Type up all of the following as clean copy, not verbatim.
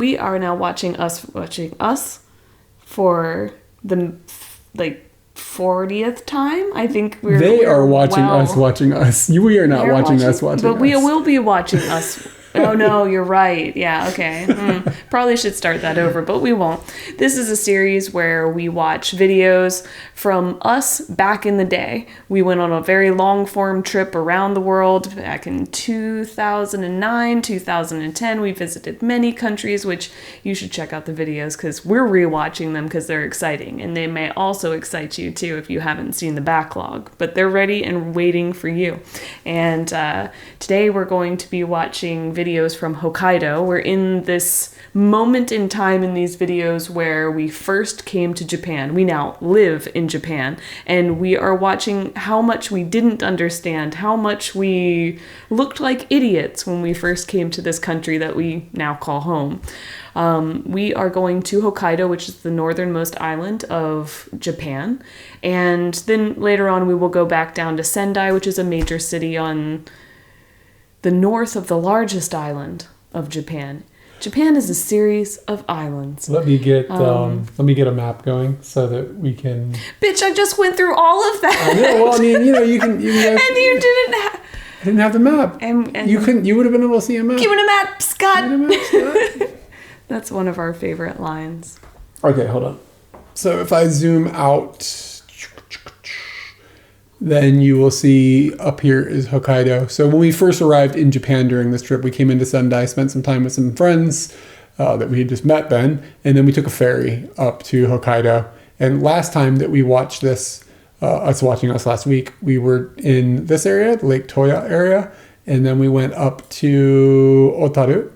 we are now watching us for the 40th time. I think they are watching us watching us. We are not watching us watching us. But we will be watching us. Oh no, you're right. Yeah, okay. Probably should start that over, but we won't. This is a series where we watch videos from us back in the day. We went on a very long form trip around the world back in 2009, 2010. We visited many countries, which you should check out the videos because we're rewatching them because they're exciting. And they may also excite you too if you haven't seen the backlog. But they're ready and waiting for you. And today we're going to be watching videos from Hokkaido. We're in this moment in time in these videos where we first came to Japan. We now live in Japan, and we are watching how much we didn't understand, how much we looked like idiots when we first came to this country that we now call home. We are going to Hokkaido, which is the northernmost island of Japan, and then later on we will go back down to Sendai, which is a major city on the north of the largest island of Japan. Japan is a series of islands. Let me get a map going so that we can. Bitch, I just went through all of that. I know. Well, I mean, you can. And you didn't have. I didn't have the map. And you couldn't. You would have been able to see a map. Give it a map, Scott. Give it a map, Scott. That's one of our favorite lines. Okay, hold on. So if I zoom out, then you will see up here is Hokkaido. So when we first arrived in Japan during this trip, we came into Sendai, spent some time with some friends that we had just met then, and then we took a ferry up to Hokkaido. And last time that we watched this, watching us last week, we were in this area, the Lake Toya area, and then we went up to Otaru.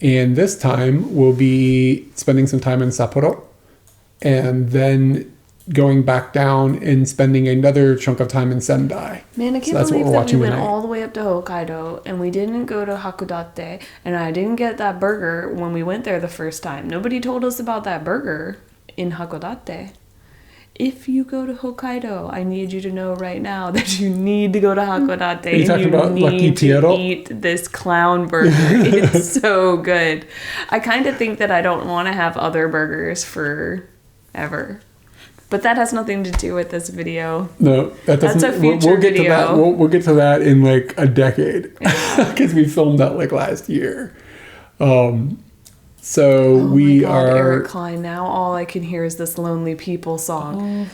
And this time we'll be spending some time in Sapporo, and then going back down and spending another chunk of time in Sendai. Man, I can't believe that we went all the way up to Hokkaido and we didn't go to Hakodate, and I didn't get that burger when we went there the first time. Nobody told us about that burger in Hakodate. If you go to Hokkaido, I need you to know right now that you need to go to Hakodate and you need to eat this clown burger. It's so good. I kind of think that I don't want to have other burgers forever. But that has nothing to do with this video. No, that doesn't. That's a future video. To that. We'll get to that in like a decade because we filmed that like last year. So we are. Eric Klein. Now all I can hear is this Lonely People song.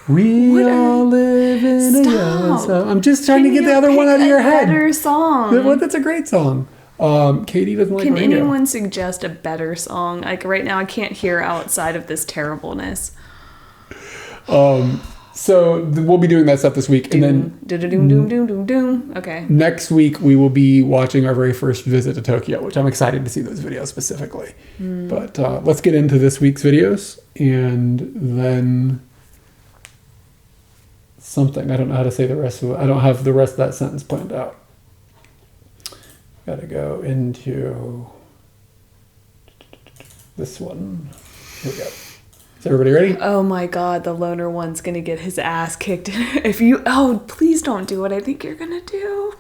We all live in a yellow zone. I'm just trying to get the other one out of your head. Better song. That's a great song. Katie doesn't like Can radio. anyone suggest a better song? Like right now, I can't hear outside of this terribleness. So we'll be doing that stuff this week, and then Okay. Next week we will be watching our very first visit to Tokyo, which I'm excited to see those videos specifically. But let's get into this week's videos, and then something. I don't know how to say the rest of it. I don't have the rest of that sentence planned out. Got to go into this one. Here we go. Is everybody ready? Oh my God, the loner one's gonna get his ass kicked. Please don't do what I think you're gonna do.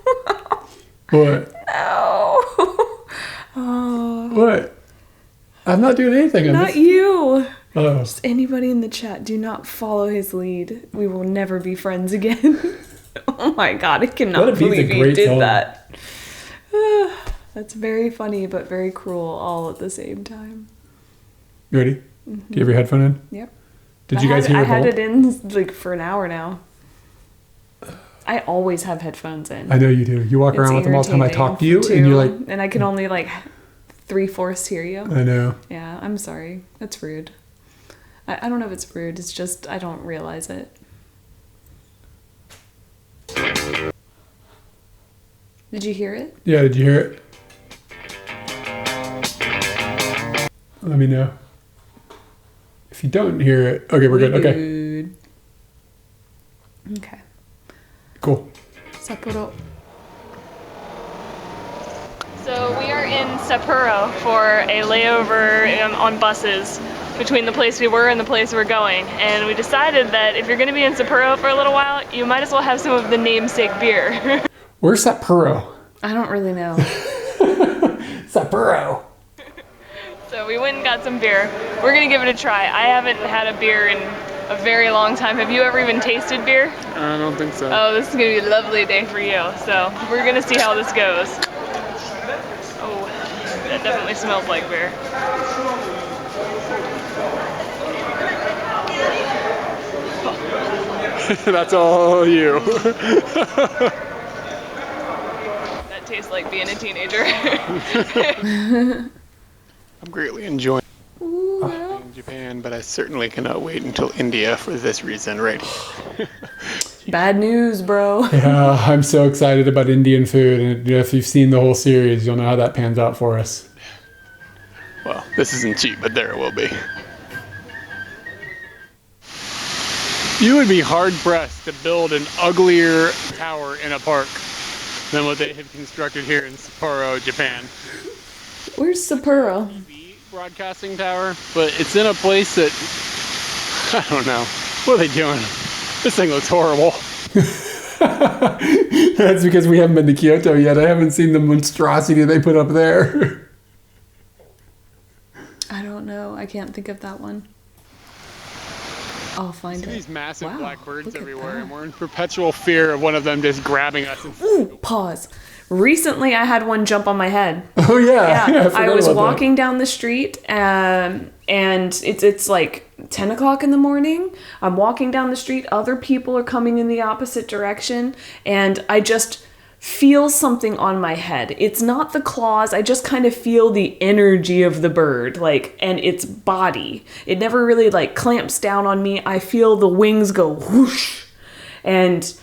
What? No. Oh. What? I'm not doing anything. Not you. Oh. Just anybody in the chat, do not follow his lead. We will never be friends again. Oh my God, I cannot believe you did that. That's very funny, but very cruel all at the same time. You ready? Mm-hmm. Do you have your headphone in? Yep. Did you guys hear it? I had it in like for an hour now. I always have headphones in. I know you do. You walk around with them all the time I talk to you, and you're like... And I can only like 3/4 hear you. I know. Yeah, I'm sorry. That's rude. I don't know if it's rude. It's just I don't realize it. Did you hear it? Yeah, did you hear it? Let me know. If you don't hear it... Okay, we're good. Okay. Okay. Cool. Sapporo. So we are in Sapporo for a layover on buses between the place we were and the place we're going. And we decided that if you're going to be in Sapporo for a little while, you might as well have some of the namesake beer. Where's Sapporo? I don't really know. Sapporo. So we went and got some beer. We're gonna give it a try. I haven't had a beer in a very long time. Have you ever even tasted beer? I don't think so. Oh, this is gonna be a lovely day for you. So we're gonna see how this goes. Oh, that definitely smells like beer. That's all you. That tastes like being a teenager. I'm greatly enjoying Japan, but I certainly cannot wait until India for this reason right here. Bad news, bro. Yeah, I'm so excited about Indian food, and if you've seen the whole series, you'll know how that pans out for us. Well, this isn't cheap, but there it will be. You would be hard-pressed to build an uglier tower in a park than what they have constructed here in Sapporo, Japan. Where's Sapporo? Broadcasting tower, but it's in a place that, I don't know. What are they doing? This thing looks horrible. That's because we haven't been to Kyoto yet. I haven't seen the monstrosity they put up there. I don't know. I can't think of that one. I'll find it. These massive black birds look at everywhere, that. and we're in perpetual fear of one of them just grabbing us. Ooh, pause. Recently, I had one jump on my head. Oh yeah, Yeah, I I was about walking down the street, and it's like 10 o'clock in the morning. I'm walking down the street. Other people are coming in the opposite direction, and I just feel something on my head. It's not the claws. I just kind of feel the energy of the bird, like, and its body. It never really like clamps down on me. I feel the wings go whoosh, and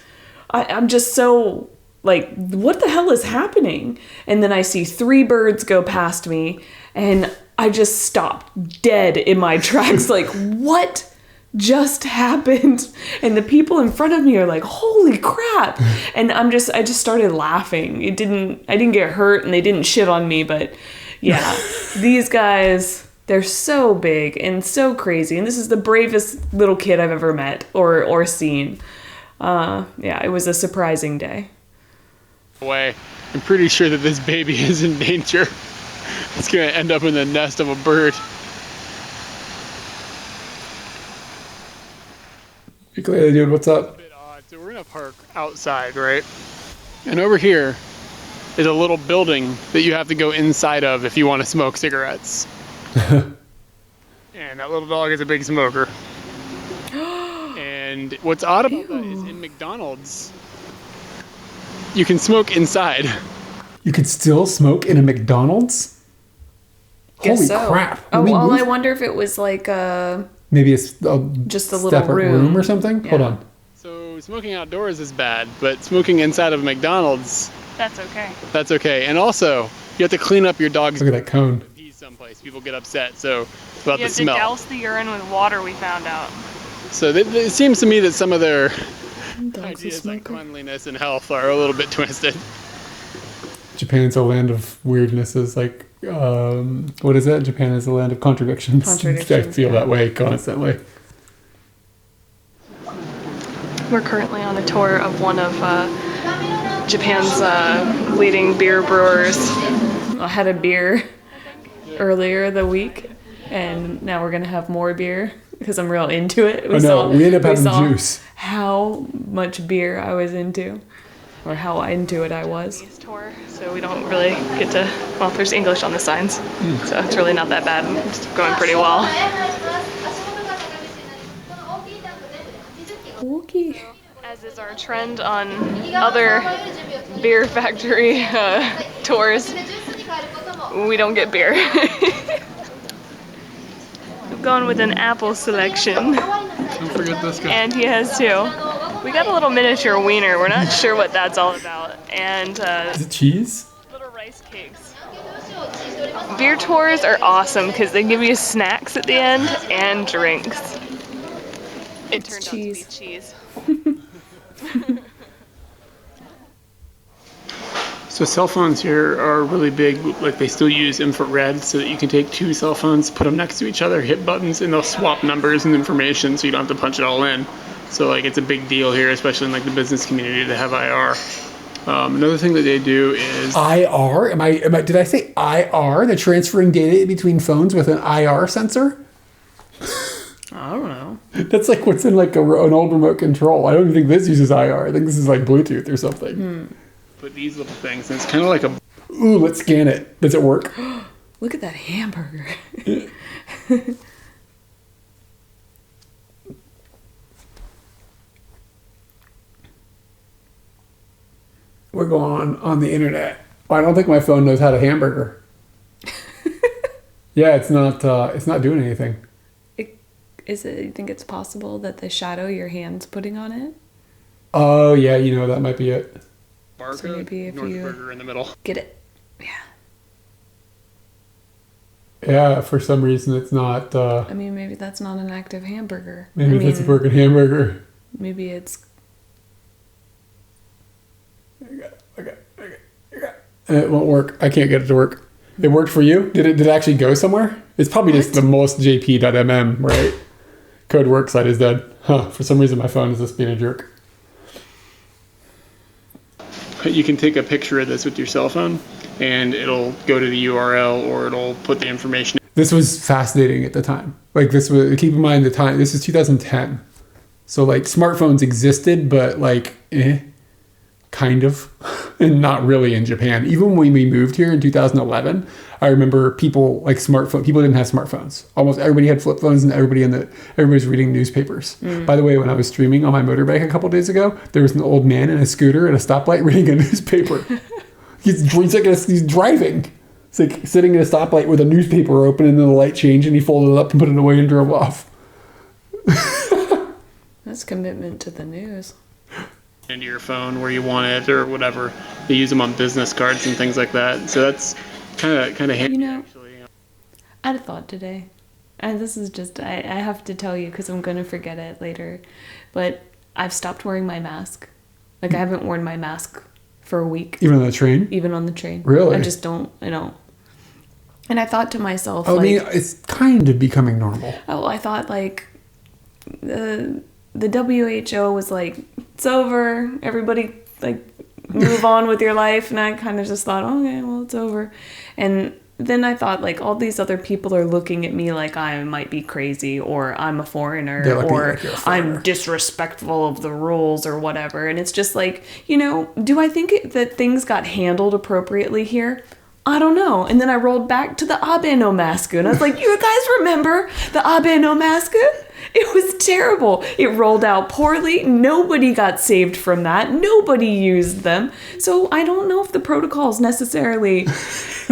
I'm just so like, what the hell is happening? And then I see 3 birds go past me, and I just stopped dead in my tracks. Like, what just happened? And the people in front of me are like, holy crap. And I just started laughing. I didn't get hurt, and they didn't shit on me, but yeah, these guys, they're so big and so crazy. And this is the bravest little kid I've ever met or seen. Yeah, it was a surprising day. Way. I'm pretty sure that this baby is in danger. It's gonna end up in the nest of a bird. Clearly, dude, what's up? It's a bit odd. So we're in a park outside, right? And over here is a little building that you have to go inside of if you want to smoke cigarettes. And that little dog is a big smoker. And what's odd about that is in McDonald's, you can smoke inside. You could still smoke in a McDonald's? Guess Holy so. crap. Oh, well, I wonder if it was like maybe just a little separate room or something? Yeah. Hold on. So smoking outdoors is bad, but smoking inside of McDonald's, That's okay. that's okay. And also, you have to clean up your dog's... Look at that cone. Pee someplace. People get upset about You the have to smell. douse the urine with water, we found out. So it seems to me that some of their dog's a ideas like smoker. cleanliness and health are a little bit twisted. Japan's a land of weirdnesses, like, what is it? Japan is a land of contradictions. I feel that way constantly. We're currently on a tour of one of Japan's leading beer brewers. I had a beer earlier the week, and now we're gonna have more beer because I'm real into it. We ended up having juice. How much beer I was into, or how into it I was. Tour, so we don't really get to, well, there's English on the signs, so it's really not that bad. It's going pretty well. Okay. As is our trend on other beer factory tours, we don't get beer. We've gone with an apple selection. Don't forget this guy. And he has too. We got a little miniature wiener. We're not sure what that's all about. And Is it cheese? little rice cakes. Beer tours are awesome because they give you snacks at the end and drinks. It turned out to be cheese. So cell phones here are really big. Like, they still use infrared so that you can take 2 cell phones, put them next to each other, hit buttons, and they'll swap numbers and information so you don't have to punch it all in. So like, it's a big deal here, especially in like the business community, to have IR. Another thing that they do is IR. Did I say IR? They're transferring data between phones with an IR sensor. I don't know. That's like what's in like an old remote control. I don't even think this uses IR. I think this is like Bluetooth or something. But these little things, and it's kind of like a. Ooh, let's scan it. Does it work? Look at that hamburger. We're going on the internet. I don't think my phone knows how to hamburger. Yeah, it's not doing anything. You think it's possible that the shadow your hand's putting on it? Oh yeah, that might be it. So maybe if you burger in the middle. Get it. Yeah. Yeah, for some reason it's not. I mean, maybe that's not an active hamburger. Maybe that's a broken hamburger. Maybe it's. Okay. It won't work. I can't get it to work. It worked for you? Did it actually go somewhere? It's probably just the most jp.mm, right? Code work site is dead. Huh. For some reason my phone is just being a jerk. You can take a picture of this with your cell phone and it'll go to the URL or it'll put the information. This was fascinating at the time. Like keep in mind the time, this is 2010. So like smartphones existed, but like, kind of, and not really in Japan. Even when we moved here in 2011, I remember people didn't have smartphones. Almost everybody had flip phones, and everybody was reading newspapers. By the way, when I was streaming on my motorbike a couple days ago, there was an old man in a scooter at a stoplight reading a newspaper. He's driving. It's like sitting at a stoplight with a newspaper open, and then the light changed, and he folded it up and put it away and drove off. That's commitment to the news. Into your phone where you want it or whatever. They use them on business cards and things like that. So that's kind of handy. Actually. I had a thought today, and this is just I have to tell you because I'm going to forget it later, but I've stopped wearing my mask. Like I haven't worn my mask for a week. Even on the train? Even on the train. Really? I don't. And I thought to myself, I mean, it's kind of becoming normal. Oh, I thought like the WHO was like, it's over, everybody like move on with your life, and I kind of just thought, okay, well, it's over. And then I thought like all these other people are looking at me like I might be crazy, or I'm a foreigner, or I'm disrespectful of the rules or whatever. And it's just like, do I think that things got handled appropriately here? I don't know. And then I rolled back to the Abe no mask, and I was like, you guys remember the Abe no mask? It was terrible. It rolled out poorly. Nobody got saved from that. Nobody used them. So I don't know if the protocols necessarily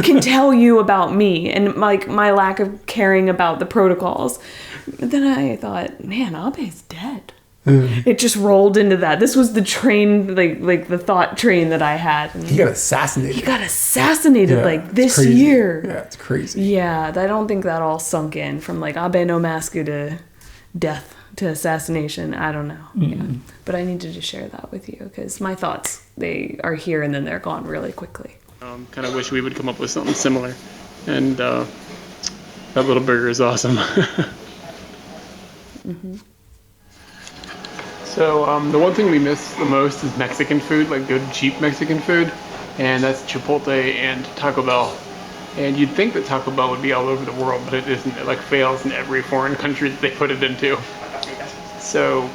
can tell you about me and like my lack of caring about the protocols. But then I thought, man, Abe's dead. It just rolled into that. This was the train, like the thought train that I had. And he got assassinated. This year. Yeah, it's crazy. Yeah, I don't think that all sunk in from like Abe no mask to death to assassination. I don't know. Yeah. But I needed to share that with you because my thoughts, they are here and then they're gone really quickly. Kind of wish we would come up with something similar. And that little burger is awesome. So the one thing we miss the most is Mexican food, like good cheap Mexican food, and that's Chipotle and Taco Bell. And you'd think that Taco Bell would be all over the world, but it isn't. It like fails in every foreign country that they put it into. So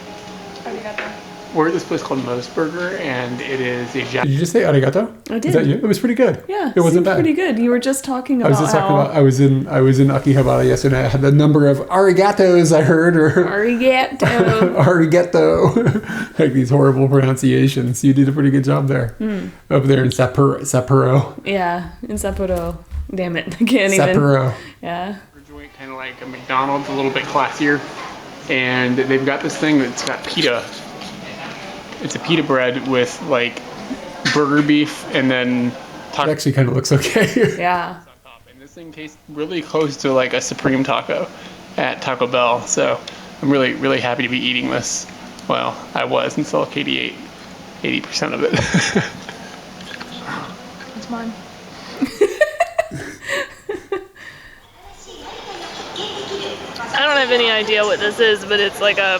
we're at this place called Moe's Burger, and it is a Did you just say arigato? I did. Is that you? It was pretty good. Yeah, it wasn't bad. Pretty good. You were just talking about I was in Akihabara yesterday. I had a number of arigatos I heard, or arigato, like these horrible pronunciations. You did a pretty good job there. Over there in Sapporo. Yeah, in Sapporo. Damn it, I can't Sapporo. Even. Yeah. Joint kind of like a McDonald's, a little bit classier, and they've got this thing that's got pita. It's a pita bread with like burger beef and then taco. It actually kind of looks okay. Yeah. And this thing tastes really close to like a Supreme taco at Taco Bell. So I'm really, really happy to be eating this. Well, I was until Katie ate 80% of it. It's mine. I don't have any idea what this is, but it's like a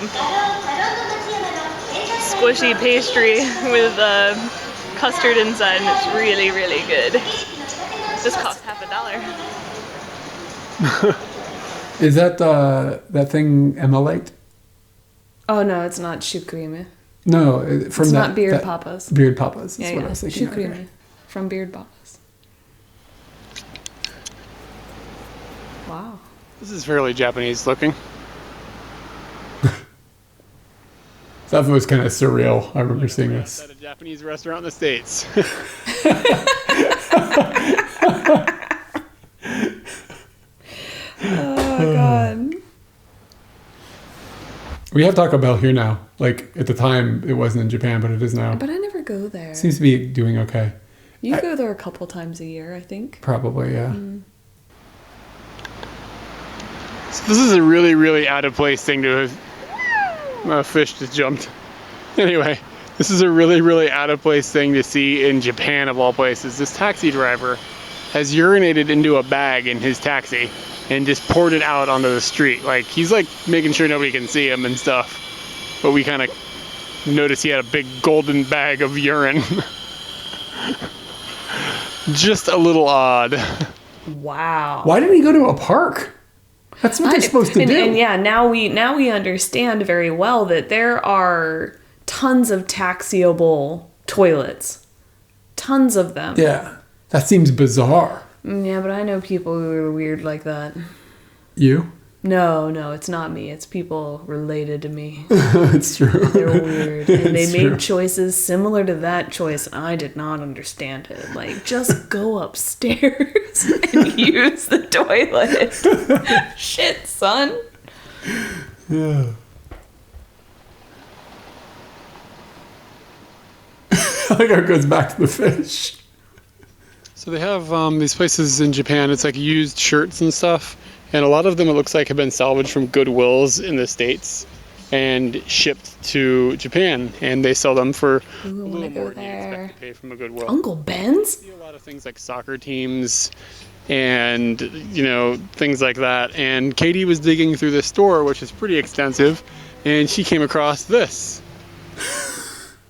squishy pastry with custard inside, and it's really, really good. This costs $50. Is that that thing Emma liked? Oh no, it's not shukrime. No, from It's that, not Beard that- Papa's. Beard Papa's. Yeah, That's what I yeah. was thinking. Shukrime Okay. from Beard Papa's. Wow. This is fairly Japanese looking. That was kind of surreal. I remember seeing this. At a Japanese restaurant in the States. Oh god. We have Taco Bell here now. Like at the time, it wasn't in Japan, but it is now. But I never go there. Seems to be doing okay. You go there a couple times a year, I think. Probably, yeah. So this is a really, really out of place thing to have. A fish just jumped. Anyway, this is a really, really out of place thing to see in Japan of all places. This taxi driver has urinated into a bag in his taxi and just poured it out onto the street. Like he's like making sure nobody can see him and stuff. But we kind of noticed he had a big golden bag of urine. Just a little odd. Wow. Why didn't he go to a park? That's what they're supposed to do. And yeah, now we understand very well that there are tons of taxiable toilets. Tons of them. Yeah. That seems bizarre. Yeah, but I know people who are weird like that. You? No, it's not me. It's people related to me. It's true. They're weird. And they It's made true. choices similar to that choice, and I did not understand it. Like, just go upstairs and use the toilet. Shit, son. Yeah. I like how it goes back to the fish. So they have these places in Japan, it's like used shirts and stuff. And a lot of them, it looks like, have been salvaged from Goodwills in the States and shipped to Japan. And they sell them for a Ooh, I little wanna go more than you there. expect to pay from a Goodwill. Uncle Ben's? See a lot of things like soccer teams and, you know, things like that. And Katie was digging through this store, which is pretty extensive, and she came across this,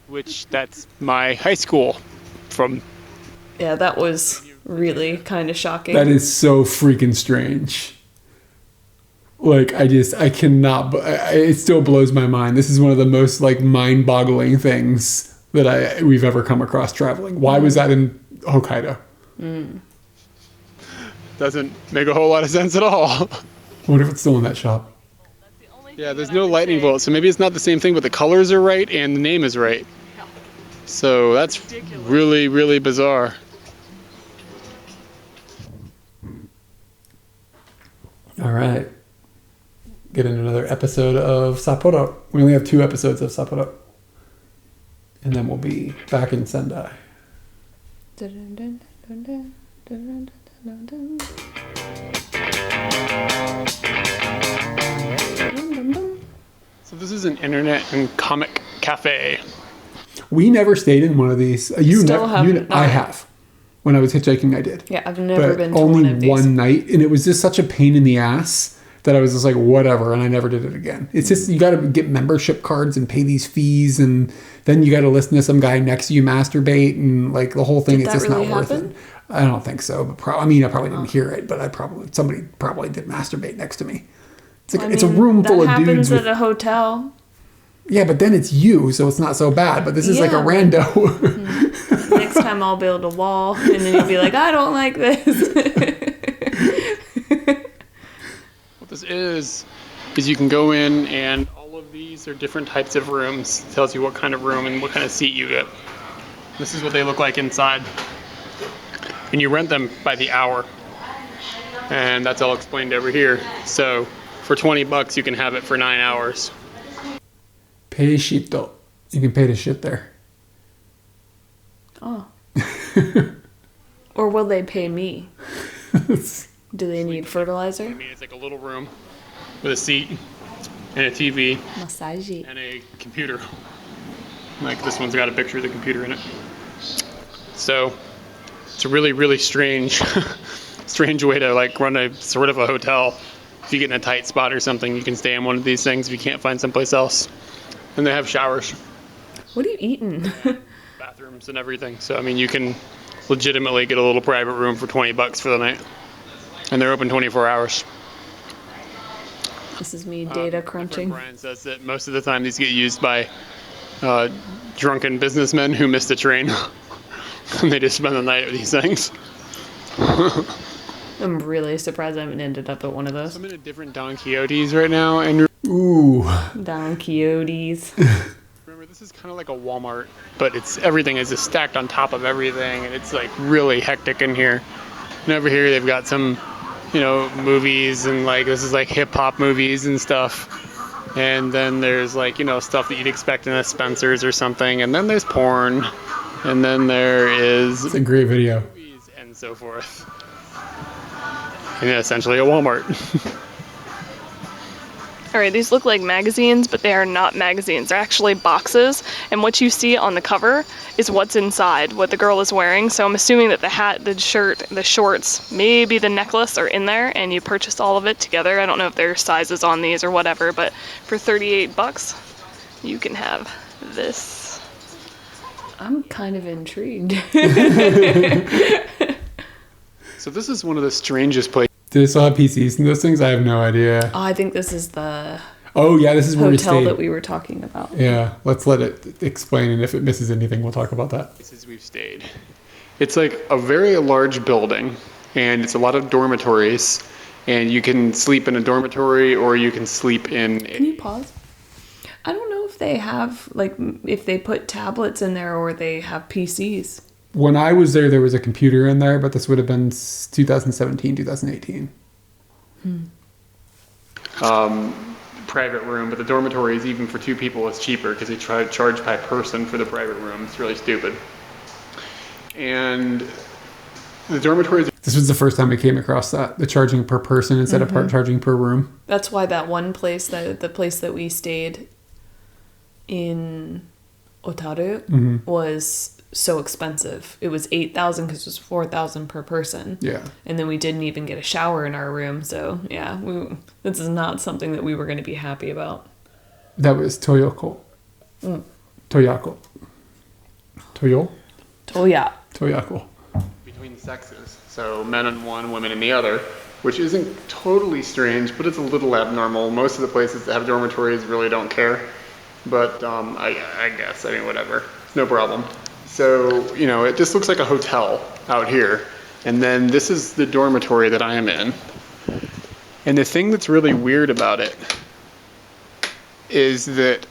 which that's my high school from. Yeah, that was really kind of shocking. That is so freaking strange. Like, I cannot, it still blows my mind. This is one of the most, like, mind-boggling things that we've ever come across traveling. Why was that in Hokkaido? Doesn't make a whole lot of sense at all. I wonder if it's still in that shop. Yeah, there's no lightning bolt, so maybe it's not the same thing, but the colors are right and the name is right. So that's really, really bizarre. All right. Get into another episode of Sapporo. We only have 2 episodes of Sapporo. And then we'll be back in Sendai. So this is an internet and comic cafe. We never stayed in one of these. You Still haven't. I have. When I was hitchhiking, I did. Yeah, I've never But been to only one of these. one night, and it was just such a pain in the ass that I was just like, whatever, and I never did it again. It's just, you got to get membership cards and pay these fees, and then you got to listen to some guy next to you masturbate, and like the whole thing. Did It's that just really not worth happen? it. I don't think so, but I probably didn't hear it, but somebody probably did masturbate next to me. It's like, it's a room full of that dudes. happens at a hotel. Yeah, but then it's you, so it's not so bad. But this is like a Yeah. rando. Next time I'll build a wall, and then you'll be like, I don't like this. What this is you can go in and all of these are different types of rooms. It tells you what kind of room and what kind of seat you get. This is what they look like inside. And you rent them by the hour. And that's all explained over here. So for $20 you can have it for 9 hours. Pay shito. You can pay to shit there. Oh. Or will they pay me? Do they need fertilizer? I mean, it's like a little room with a seat and a TV Massage. and a computer. Like this one's got a picture of the computer in it. So it's a really, really strange, strange way to like run a sort of a hotel. If you get in a tight spot or something, you can stay in one of these things if you can't find someplace else. And they have showers. What are you eating? Bathrooms. bathrooms and everything. So I mean, you can legitimately get a little private room for $20 for the night, and they're open 24 hours. This is me data crunching. Brian says that most of the time these get used by drunken businessmen who missed a train, and they just spend the night at these things. I'm really surprised I haven't ended up at one of those. I'm in a different Don Quixote's right now, and Ooh. Don Quixote's. remember, this is kind of like a Walmart, but everything is just stacked on top of everything, and it's like really hectic in here. And over here they've got some, movies, and like this is like hip hop movies and stuff. And then there's like, stuff that you'd expect in a Spencer's or something, and then there's porn, and then there is It's a great video. movies and so forth. And essentially a Walmart. All right, these look like magazines, but they are not magazines. They're actually boxes, and what you see on the cover is what's inside, what the girl is wearing. So I'm assuming that the hat, the shirt, the shorts, maybe the necklace are in there, and you purchased all of it together. I don't know if there are sizes on these or whatever, but for $38, you can have this. I'm kind of intrigued. So this is one of the strangest places. Do they still have PCs and those things? I have no idea. Oh, I think this is the Oh, yeah, this is where we hotel stayed. that we were talking about. Yeah, let's let it explain, and if it misses anything, we'll talk about that. Places we've stayed. It's like a very large building, and it's a lot of dormitories, and you can sleep in a dormitory or you can sleep in Can you pause? I don't know if they have, if they put tablets in there or they have PCs. When I was there was a computer in there, but this would have been 2017, 2018. private room, but the dormitories, even for two people, is cheaper because they try to charge by person for the private room. It's really stupid. And the dormitories. This was the first time I came across that, the charging per person instead of charging per room. That's why that one place, the place that we stayed in Otaru, was so expensive. It was 8,000 because it was 4,000 per person. Yeah. And then we didn't even get a shower in our room. So yeah, this is not something that we were going to be happy about. That was Toyoko. Toyako. Toyo? Toya. Toyako. Between sexes, so men in one, women in the other, which isn't totally strange, but it's a little abnormal. Most of the places that have dormitories really don't care, but I guess, whatever, it's no problem. So, it just looks like a hotel out here, and then this is the dormitory that I am in. And the thing that's really weird about it is that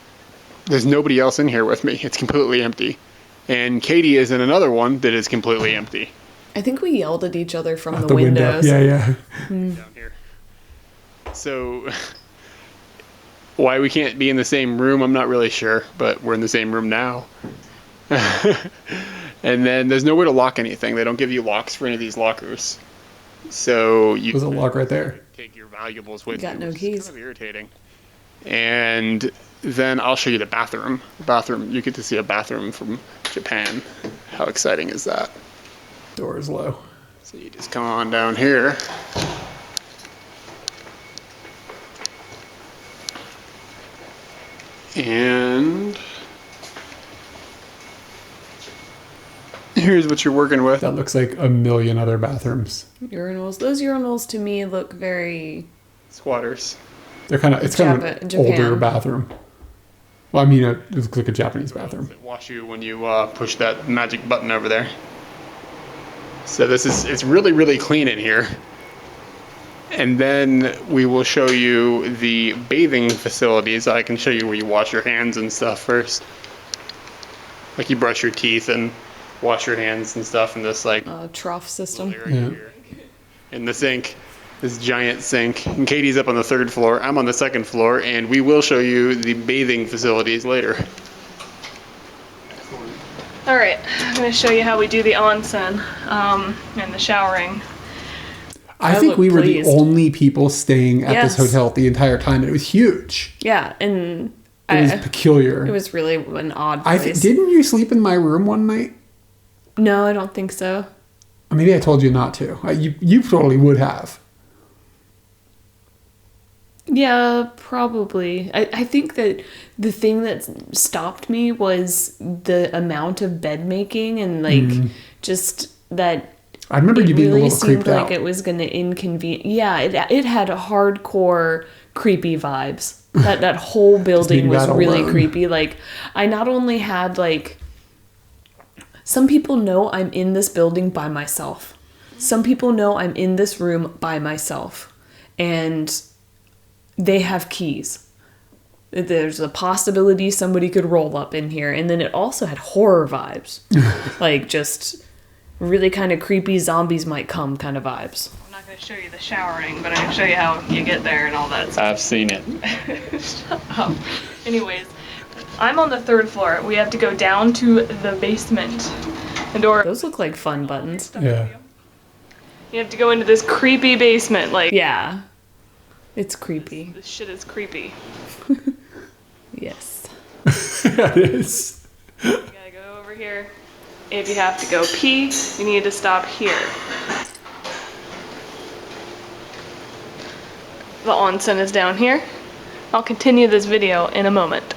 there's nobody else in here with me. It's completely empty. And Katie is in another one that is completely empty. I think we yelled at each other from Out the windows. Yeah. Down here. So why we can't be in the same room, I'm not really sure, but we're in the same room now. And then there's nowhere to lock anything. They don't give you locks for any of these lockers. So There's a lock right there. take your valuables with you. Got no which is keys. kind of irritating. And then I'll show you the bathroom. You get to see a bathroom from Japan. How exciting is that? Door is low. So you just come on down here. And here's what you're working with. That looks like a million other bathrooms. Urinals. Those urinals to me look very... Squatters. It's kind of an Japan. older bathroom. Well, it looks like a Japanese bathroom. That wash you when you push that magic button over there. So it's really, really clean in here. And then we will show you the bathing facilities. I can show you where you wash your hands and stuff first. Like you brush your teeth and wash your hands and stuff in this trough system. area here. In the sink, this giant sink. And Katie's up on the third floor. I'm on the second floor, and we will show you the bathing facilities later. All right, I'm going to show you how we do the onsen and the showering. I I think look we were pleased. the only people staying at Yes. this hotel the entire time. It was huge. Yeah, and It was peculiar. it was really an odd place. Didn't you sleep in my room one night? No, I don't think so. Or maybe I told you not to. You totally would have. Yeah, probably. I think that the thing that stopped me was the amount of bed making and like just that. I remember It you being a really little seemed creeped like out. it was going to inconvenience. Yeah, it had hardcore creepy vibes. That whole building being was that really alone. creepy. Like, I not only had like, some people know I'm in this building by myself. Some people know I'm in this room by myself, and they have keys. There's a possibility somebody could roll up in here, and then it also had horror vibes, like just really kind of creepy zombies might come kind of vibes. I'm not going to show you the showering, but I'm going to show you how you get there and all that stuff. I've seen it. Shut up. Anyways, I'm on the 3rd floor. We have to go down to the basement. The door. Those look like fun buttons. Yeah. You have to go into this creepy basement. Like, Yeah, it's creepy. this shit is creepy. Yes. It is. You gotta go over here. If you have to go pee, you need to stop here. The onsen is down here. I'll continue this video in a moment.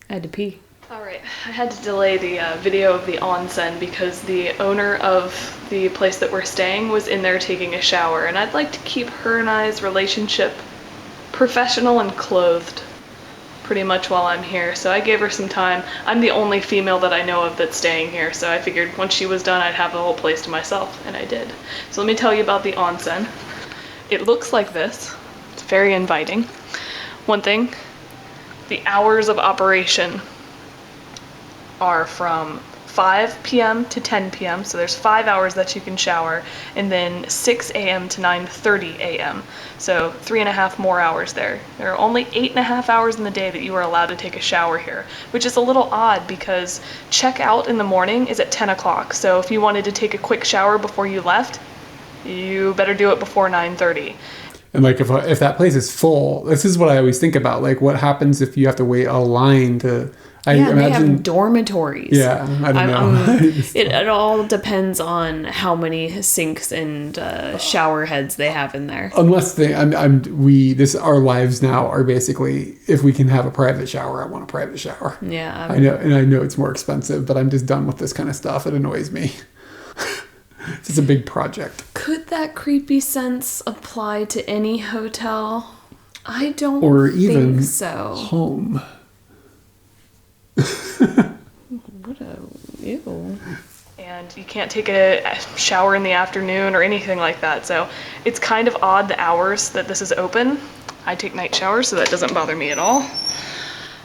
I had to pee. Alright, I had to delay the video of the onsen because the owner of the place that we're staying was in there taking a shower, and I'd like to keep her and I's relationship professional and clothed pretty much while I'm here, so I gave her some time. I'm the only female that I know of that's staying here, so I figured once she was done I'd have the whole place to myself, and I did. So let me tell you about the onsen. It looks like this. It's very inviting. One thing, the hours of operation are from 5 p.m. to 10 p.m. So there's 5 hours that you can shower, and then 6 a.m. to 9:30 a.m. So 3.5 more hours there. There are only 8.5 hours in the day that you are allowed to take a shower here, which is a little odd because checkout in the morning is at 10 o'clock. So if you wanted to take a quick shower before you left, you better do it before 9:30. And like if that place is full, this is what I always think about. Like, what happens if you have to wait a line to? I Yeah, they imagine. have dormitories. Yeah, I don't know. It all depends on how many sinks and shower heads they have in there. Unless our lives now are basically, if we can have a private shower, I want a private shower. Yeah. I know it's more expensive, but I'm just done with this kind of stuff. It annoys me. It's just a big project. Could that creepy sense apply to any hotel? I don't Or even think so. home. What a ew. And you can't take a shower in the afternoon or anything like that. So it's kind of odd the hours that this is open. I take night showers, so that doesn't bother me at all.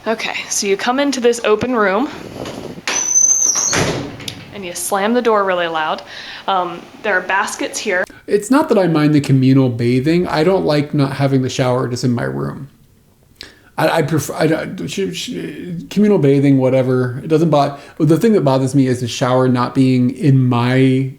Okay, so you come into this open room and you slam the door really loud. There are baskets here. It's not that I mind the communal bathing. I don't like not having the shower just in my room. I prefer communal bathing, whatever. It doesn't bother. But the thing that bothers me is the shower not being in my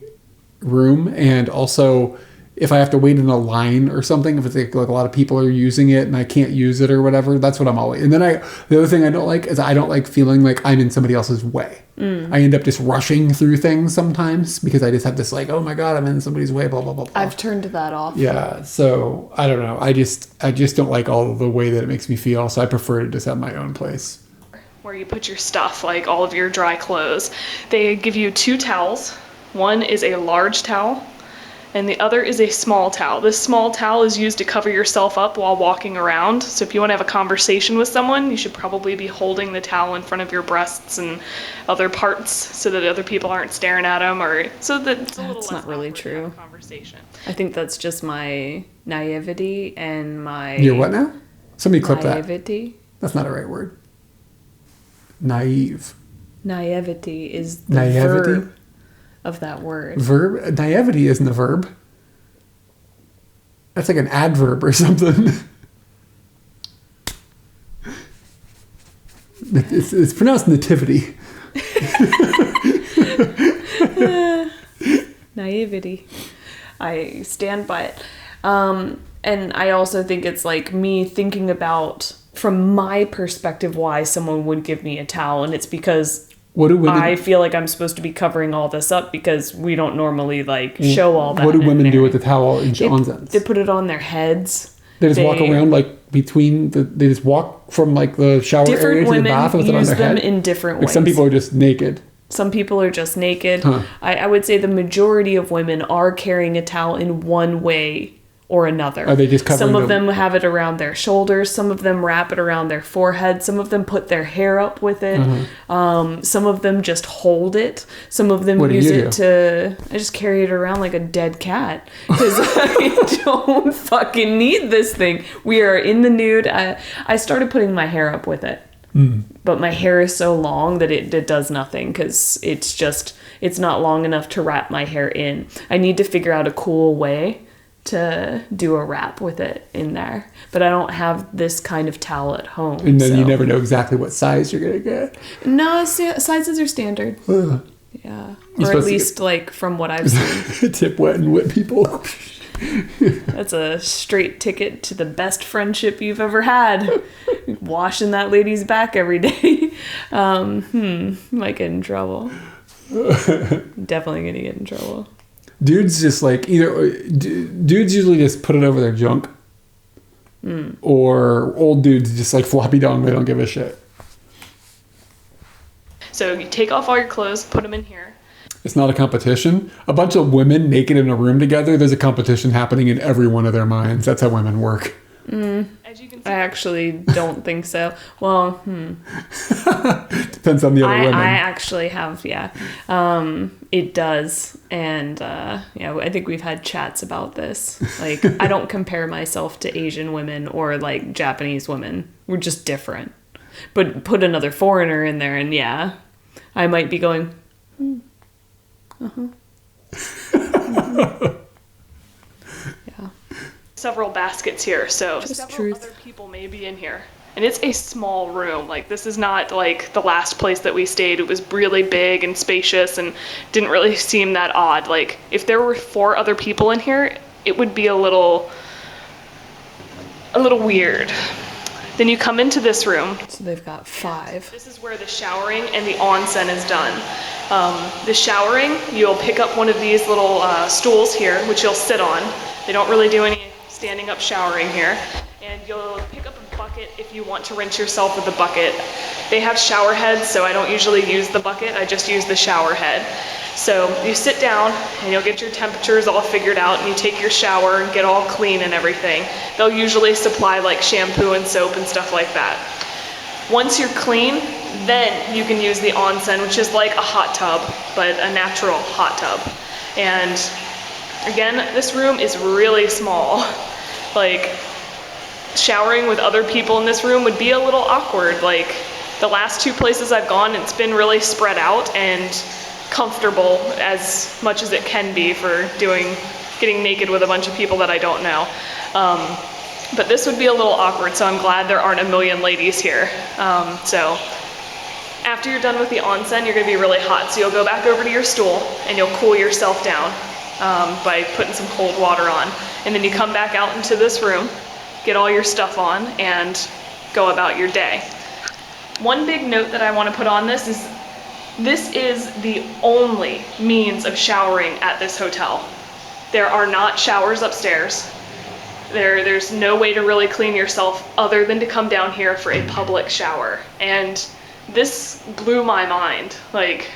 room, and also if I have to wait in a line or something, if it's like a lot of people are using it and I can't use it or whatever. That's what I'm always. And then the other thing I don't like is I don't like feeling like I'm in somebody else's way. I end up just rushing through things sometimes because I just have this like, oh my god, I'm in somebody's way, blah blah blah blah. I've turned that off. Yeah, so I don't know. I just don't like all the way that it makes me feel. So I prefer to just have my own place. Where you put your stuff, like all of your dry clothes. They give you 2 towels. One is a large towel, and the other is a small towel. This small towel is used to cover yourself up while walking around. So if you want to have a conversation with someone, you should probably be holding the towel in front of your breasts and other parts so that other people aren't staring at them, or so that it's a little That's less not really awkward to have true. a conversation. I think that's just my naivety and my... You're what now? Somebody clip that. Naivety? That's not a right word. Naive. Naivety is the Naivety? verb of that word. Verb? Naivety isn't a verb. That's like an adverb or something. It's pronounced nativity. Naivety. I stand by it. And I also think it's like me thinking about, from my perspective, why someone would give me a towel. And it's because What do women? I feel like I'm supposed to be covering all this up because we don't normally like show all that. What do in women do there. with the towel in onsens? They put it on their heads. They just walk around like between they just walk from like the shower area to the bath with it on their head. Different women use them in different ways. Some people are just naked. Some people are just naked. Huh. I would say the majority of women are carrying a towel in one way or another. Are they just covering Some of them have it around their shoulders. Some of them wrap it around their forehead. Some of them put their hair up with it. Some of them just hold it. Some of them use it to... I just carry it around like a dead cat. Because I don't fucking need this thing. We are in the nude. I started putting my hair up with it. But my hair is so long that it does nothing because it's not long enough to wrap my hair in. I need to figure out a cool way to do a wrap with it in there. But I don't have this kind of towel at home. And then you never know exactly what size you're going to get. No, sizes are standard. Yeah. Or at least like from what I've seen. Tip wet and whip people. That's a straight ticket to the best friendship you've ever had. Washing that lady's back every day. Might get in trouble. Definitely gonna get in trouble. Dudes just like dudes usually just put it over their junk. Or old dudes just like floppy dong, they don't give a shit. So you take off all your clothes, put them in here. It's not a competition. A bunch of women naked in a room together, there's a competition happening in every one of their minds. That's how women work. As you can see, I actually don't think so. Well, Depends on the other women. I actually have, yeah. It does. And, I think we've had chats about this. Like, I don't compare myself to Asian women or, like, Japanese women. We're just different. But put another foreigner in there and, yeah, I might be going, Yeah. several baskets here, so Just several truth. other people may be in here. And it's a small room. Like, this is not like the last place that we stayed. It was really big and spacious and didn't really seem that odd. Like, if there were 4 other people in here, it would be a little weird. Then you come into this room. So they've got 5. This is where the showering and the onsen is done. The showering, you'll pick up one of these little stools here, which you'll sit on. They don't really do any standing up showering here. And you'll pick up a bucket if you want to rinse yourself with the bucket. They have shower heads, so I don't usually use the bucket, I just use the shower head. So you sit down and you'll get your temperatures all figured out and you take your shower and get all clean and everything. They'll usually supply like shampoo and soap and stuff like that. Once you're clean, then you can use the onsen, which is like a hot tub, but a natural hot tub. And again, this room is really small. Like, showering with other people in this room would be a little awkward. Like, the last 2 places I've gone, it's been really spread out and comfortable as much as it can be for getting naked with a bunch of people that I don't know. But this would be a little awkward, so I'm glad there aren't a million ladies here. So after you're done with the onsen, you're gonna be really hot, so you'll go back over to your stool and you'll cool yourself down by putting some cold water on. And then you come back out into this room, get all your stuff on, and go about your day. One big note that I want to put on this is the only means of showering at this hotel. There are not showers upstairs. There's no way to really clean yourself other than to come down here for a public shower. And this blew my mind. Like,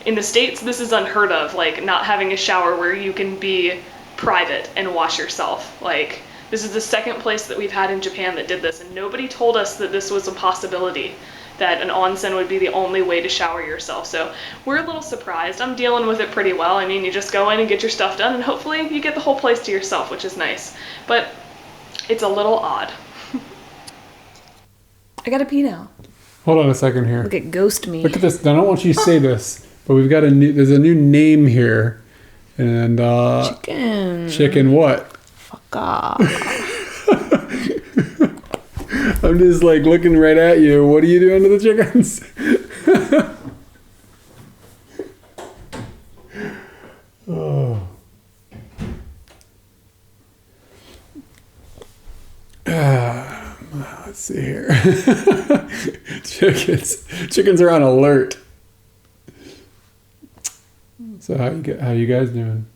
in the States, this is unheard of, like not having a shower where you can be private and wash yourself. Like, this is the second place that we've had in Japan that did this, and nobody told us that this was a possibility, that an onsen would be the only way to shower yourself. So we're a little surprised. I'm dealing with it pretty well. I mean, you just go in and get your stuff done, and hopefully you get the whole place to yourself, which is nice. But it's a little odd. I gotta pee now. Hold on a second here. Look at ghost me. Look at this. I don't want you to say this, but we've got there's a new name here. And Chicken. Chicken what? Fuck off. I'm just like looking right at you. What are you doing to the chickens? Oh. Let's see here. Chickens are on alert. So how you guys doing?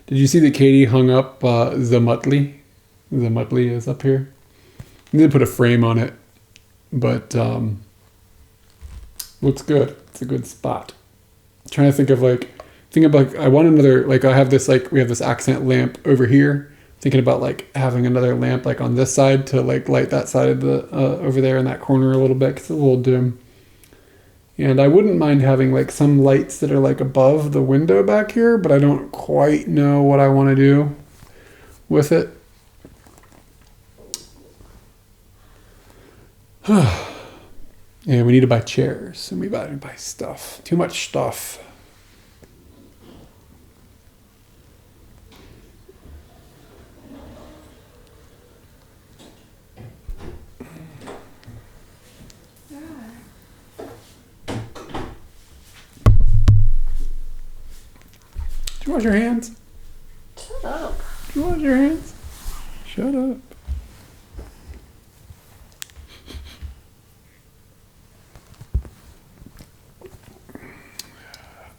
Did you see that Katie hung up the Muttley The Mudley is up here. I did put a frame on it, but looks good. It's a good spot. I'm trying to think of I want another, like I have this, like we have this accent lamp over here. Thinking about like having another lamp like on this side to like light that side of the over there in that corner a little bit 'cause it's a little dim. And I wouldn't mind having like some lights that are like above the window back here, but I don't quite know what I want to do with it. And we need to buy chairs and we got to buy stuff. Too much stuff. Do you wash your hands? Shut up. Do you wash your hands? Shut up.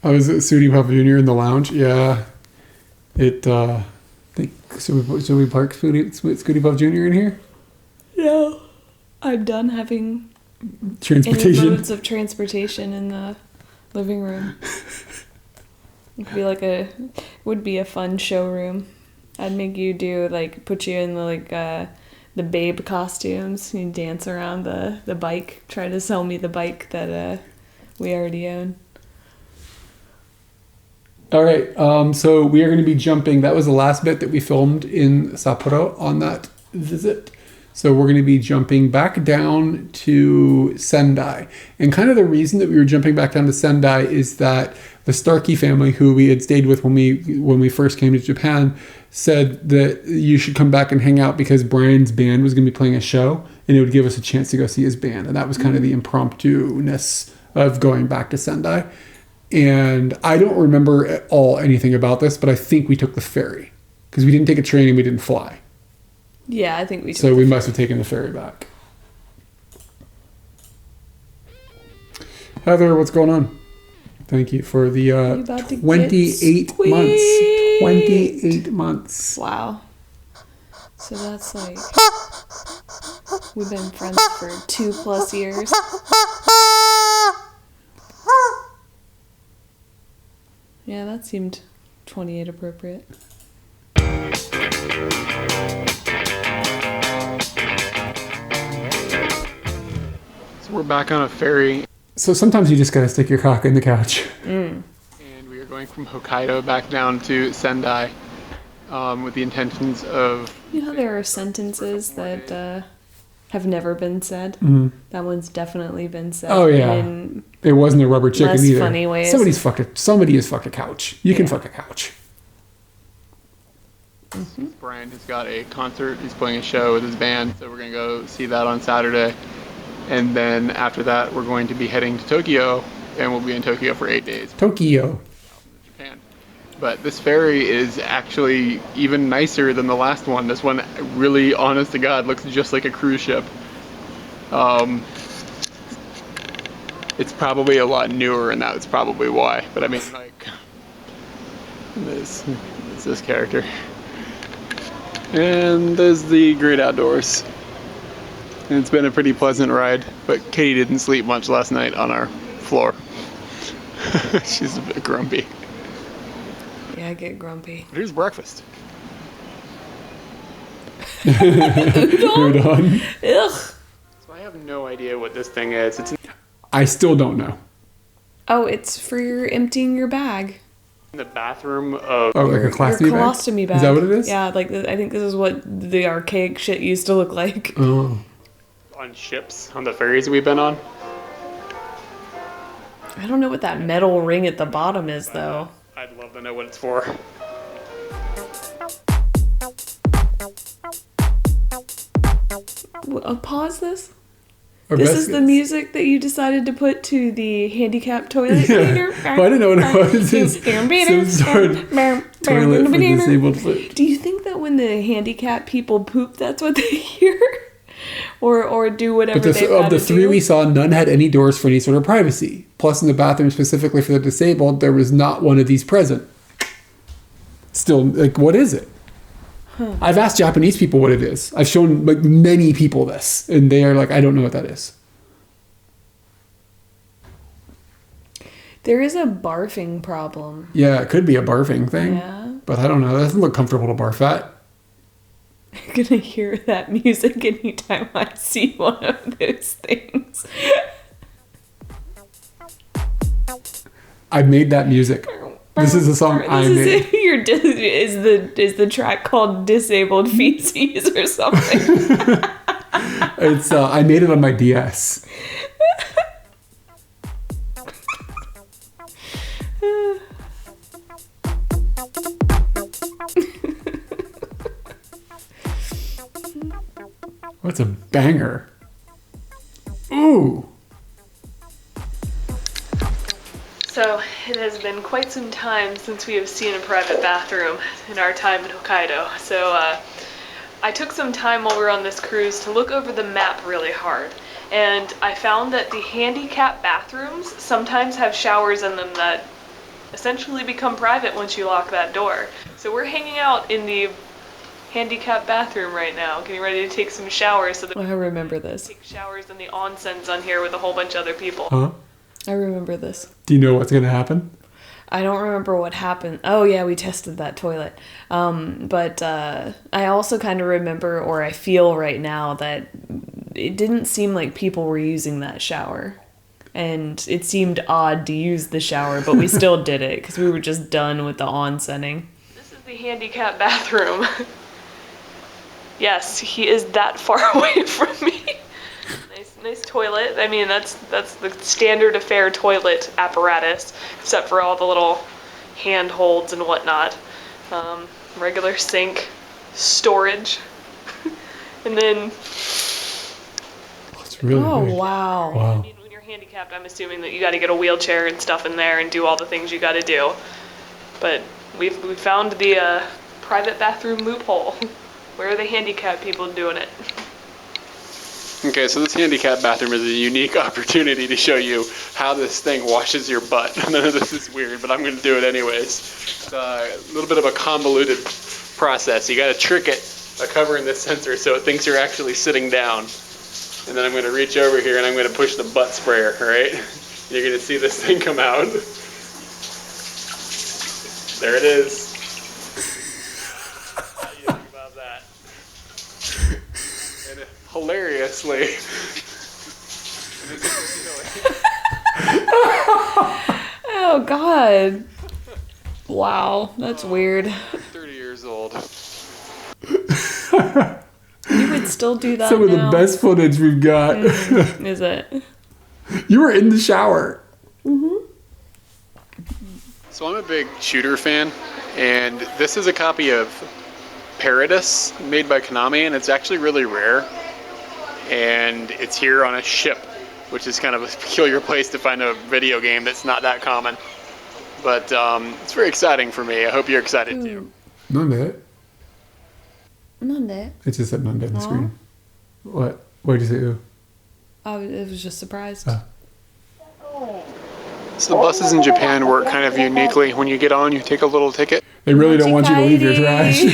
Oh, is it Sudi Pop Jr. in the lounge? Yeah. I think, should we park Scooty Puff Jr. in here? No. I'm done having Transportation. any modes of transportation in the living room. Would be a fun showroom. I'd make you put you in the babe costumes. You dance around the bike. Try to sell me the bike that we already own. All right. So we are going to be jumping. That was the last bit that we filmed in Sapporo on that visit. So we're going to be jumping back down to Sendai. And kind of the reason that we were jumping back down to Sendai is that the Starkey family, who we had stayed with when we first came to Japan, said that you should come back and hang out because Brian's band was going to be playing a show and it would give us a chance to go see his band. And that was kind of the impromptu-ness of going back to Sendai. And I don't remember at all anything about this, but I think we took the ferry because we didn't take a train and we didn't fly. Yeah, I think we took So we must have taken the ferry back. Heather, what's going on? Thank you for the 28 months. 28 months. Wow. So that's we've been friends for 2+ years. Yeah, that seemed 28 appropriate. So we're back on a ferry. So sometimes you just gotta stick your cock in the couch. And we are going from Hokkaido back down to Sendai with the intentions of... You know, there are sentences that have never been said. Mm-hmm. That one's definitely been said. Oh, yeah. In It wasn't a rubber chicken less either. funny ways. Somebody has fucked a couch. You can fuck a couch. Mm-hmm. Brian has got a concert. He's playing a show with his band, so we're going to go see that on Saturday. And then after that, we're going to be heading to Tokyo, and we'll be in Tokyo for 8 days. Tokyo. Japan. But this ferry is actually even nicer than the last one. This one really, honest to God, looks just like a cruise ship. It's probably a lot newer, and that's probably why. But I mean, this character. And there's the great outdoors. And it's been a pretty pleasant ride, but Katie didn't sleep much last night on our floor. She's a bit grumpy. Yeah, I get grumpy. But here's breakfast. Udon. Ugh. So I have no idea what this thing is. It's I still don't know. Oh, it's for your emptying your bag. in the bathroom of... Oh, like a Your colostomy bag. Is that what it is? Yeah, I think this is what the archaic shit used to look like. Oh. On ships, on the ferries we've been on. I don't know what that metal ring at the bottom is, though. I'd love to know what it's for. Pause this. Or This is biscuits. the music that you decided to put to the handicapped toilet cleaner. Well, I didn't know what it was. It's some sort of toilet for disabled foot. Do you think that when the handicapped people poop, that's what they hear? Or do whatever But they've of got the to three do? we saw, none had any doors for any sort of privacy. Plus, in the bathroom specifically for the disabled, there was not one of these present. Still, like, what is it? I've asked Japanese people what it is. I've shown like many people this, and they are like, I don't know what that is. There is a barfing problem. Yeah, it could be a barfing thing. Yeah. But I don't know. That doesn't look comfortable to barf at. I'm gonna hear that music anytime I see one of those things. I made that music. This is a song I made. Is the track called "Disabled Feces" or something? It's I made it on my DS. What's a banger? Ooh. So it has been quite some time since we have seen a private bathroom in our time in Hokkaido. So I took some time while we were on this cruise to look over the map really hard. And I found that the handicap bathrooms sometimes have showers in them that essentially become private once you lock that door. So we're hanging out in the handicap bathroom right now, getting ready to take some showers so that I remember this. we can take showers in the onsens on here with a whole bunch of other people. Huh? I remember this. Do you know what's gonna happen? I don't remember what happened. Oh yeah, we tested that toilet. But I also kind of remember, or I feel right now, that it didn't seem like people were using that shower. And it seemed odd to use the shower, but we still did it because we were just done with the onsenning. This is the handicap bathroom. Yes, he is that far away from me. Nice toilet. I mean, that's the standard affair toilet apparatus, except for all the little handholds and whatnot. Regular sink, storage, and then. It's really big. Wow. I Wow. mean, when you're handicapped, I'm assuming that you got to get a wheelchair and stuff in there and do all the things you got to do. But we found the private bathroom loophole. Where are the handicapped people doing it? Okay, so this handicap bathroom is a unique opportunity to show you how this thing washes your butt. None of this is weird, but I'm going to do it anyways. It's a little bit of a convoluted process. You got to trick it by covering this sensor so it thinks you're actually sitting down. And then I'm going to reach over here and I'm going to push the butt sprayer, all right? You're going to see this thing come out. There it is. How do you think about that? And hilariously, Oh God. Wow, that's weird. 30 years old. You would still do that Some of the now? best footage we've got. Is it? You were in the shower. So I'm a big shooter fan, and this is a copy of Paradis made by Konami, and it's actually really rare. And it's here on a ship, which is kind of a peculiar place to find a video game that's not that common. But it's very exciting for me. I hope you're excited too. Nande. Nande? It just said Nande on the screen. What? Why did you say ooh? Oh, it was just surprised. So the buses in Japan work kind of uniquely. When you get on, you take a little ticket. They really don't want you to leave your trash.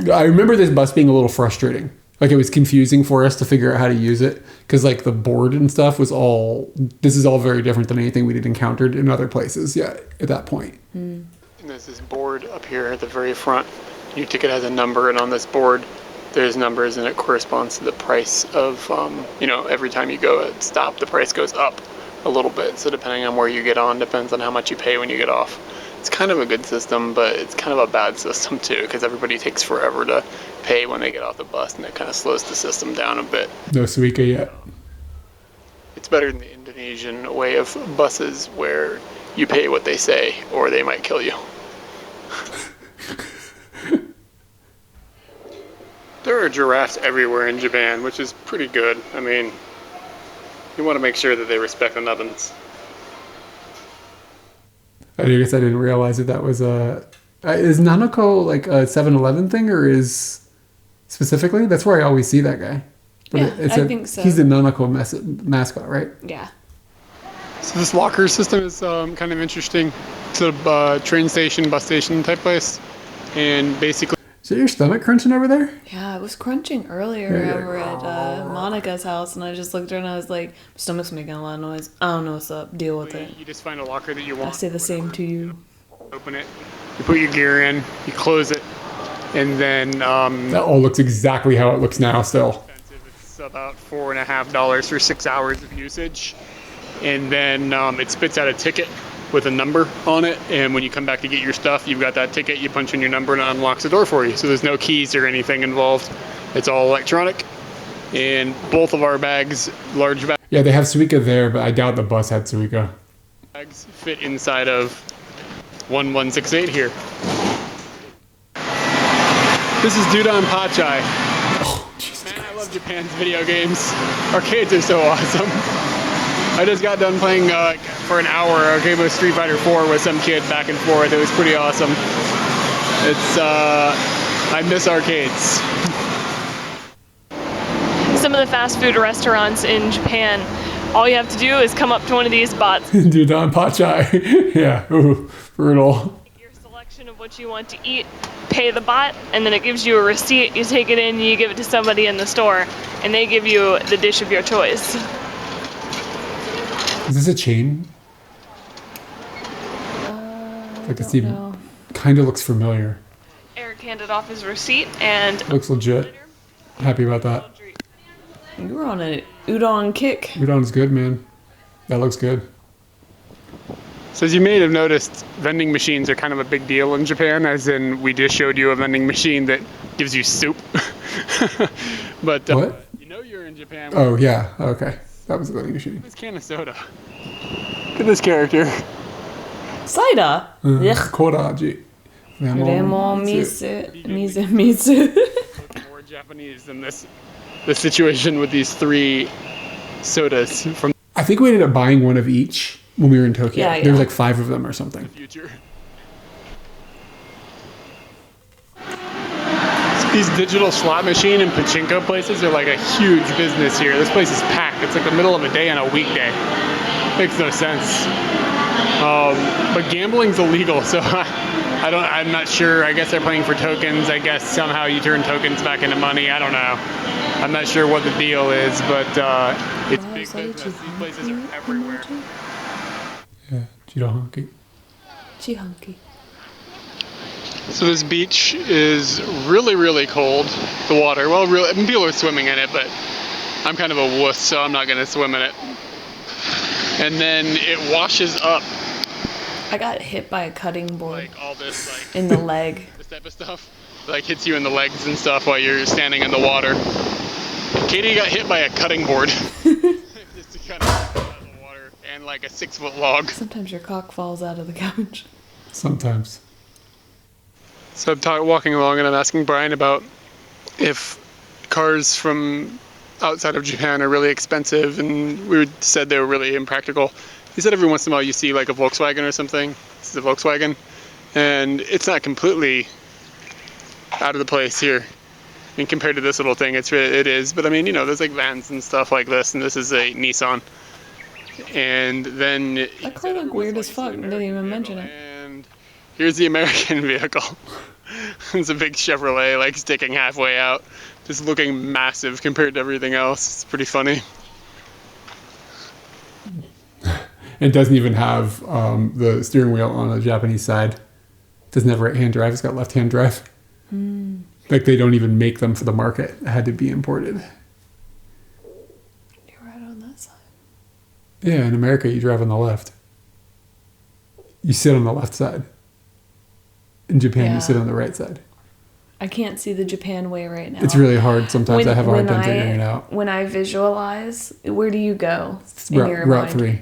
I remember this bus being a little frustrating. Like, it was confusing for us to figure out how to use it. Because, like, the board and stuff was all... This is all very different than anything we'd encountered in other places, yeah, at that point. And there's this board up here at the very front. Your ticket has a number, and on this board, there's numbers, and it corresponds to the price of, every time you go and stop, the price goes up a little bit. So depending on where you get on, depends on how much you pay when you get off. It's kind of a good system, but it's kind of a bad system too, because everybody takes forever to pay when they get off the bus, and it kind of slows the system down a bit. No Suica yet. It's better than the Indonesian way of buses, where you pay what they say, or they might kill you. There are giraffes everywhere in Japan, which is pretty good. I mean, you want to make sure that they respect the nubbins. I guess I didn't realize that was a... Is Nanako like a 7-Eleven thing, or is... Specifically? That's where I always see that guy. But Yeah, I think so. He's the Nanako mascot, right? Yeah. So this locker system is kind of interesting. It's a train station, bus station type place. And basically, Is it your stomach crunching over there? Yeah, I was crunching earlier over at Monica's house, and I just looked at her and I was like, my stomach's making a lot of noise. I don't know what's up. Deal with it. you just find a locker that you want. I say the same to you. Open it. You put your gear in. You close it, and then That all looks exactly how it looks now still. it's about $4.50 for 6 hours of usage, and then it spits out a ticket with a number on it, and when you come back to get your stuff, you've got that ticket, you punch in your number and it unlocks the door for you. So there's no keys or anything involved. It's all electronic, and both of our bags, large Yeah, they have Suica there, but I doubt the bus had Suica. bags, fit inside of 1168 here. This is Dudon Pachai. Oh, Jesus Man, Christ. I love Japan's video games. Arcades are so awesome. I just got done playing for an hour a game of Street Fighter 4 with some kid back and forth. It was pretty awesome. It's I miss arcades. Some of the fast food restaurants in Japan, all you have to do is come up to one of these bots, Dudon Pachai. Yeah, ooh, brutal. your selection of what you want to eat, pay the bot, and then it gives you a receipt. You take it in, you give it to somebody in the store, and they give you the dish of your choice. Is this a chain? Like it's even No. kind of looks familiar. Eric handed off his receipt, and Looks legit. Happy about that. You were on an udon kick. Udon's good, man. That looks good. So as you may have noticed, vending machines are kind of a big deal in Japan, as in we just showed you a vending machine that gives you soup. But What? you know you're in Japan. Oh, yeah. Okay. That was the vending machine. This can of soda. Look at this character. Cider. Ugh. Kodaji. Lemon misu. More Japanese than this. The situation with these 3 sodas from I think we ended up buying one of each when we were in Tokyo. Yeah, There was yeah. like 5 of them or something. the future. These digital slot machine and pachinko places are like a huge business here. This place is packed. It's like the middle of a day on a weekday. Makes no sense. But gambling's illegal, so I'm not sure. I guess they're playing for tokens. I guess somehow you turn tokens back into money. I don't know. I'm not sure what the deal is, but it's Wow, big is that a business. These places are everywhere. Yeah. Jirohonki. Chihunky. So this beach is really, really cold. The water, well, really, I mean, people are swimming in it, but I'm kind of a wuss, so I'm not gonna swim in it. And then it washes up I got hit by a cutting board like all this, like in the leg. this type of stuff, like hits you in the legs and stuff while you're standing in the water. Katie got hit by a cutting board. Just to cut out of the water, and like a 6-foot log. Sometimes your cock falls out of the couch. Sometimes. So I'm walking along and I'm asking Brian about if cars from outside of Japan are really expensive, and we said they were really impractical. He said every once in a while you see like a Volkswagen or something. This is a Volkswagen, and it's not completely out of the place here. I mean, compared to this little thing, it is. But I mean, you know, there's like vans and stuff like this, and this is a Nissan. And then That car looked weird as fuck. Didn't even mention it. And here's the American vehicle. It's a big Chevrolet, like sticking halfway out, just looking massive compared to everything else. It's pretty funny. It doesn't even have the steering wheel on the Japanese side. It doesn't have right-hand drive. It's got left-hand drive. Like they don't even make them for the market. It had to be imported. You're right on that side. Yeah, in America you drive on the left. You sit on the left side. In Japan Yeah. you sit on the right side. I can't see the Japan way right now. It's really hard. Sometimes I have a hard time figuring it out. When I visualize, where do you go in your Route mind? 3.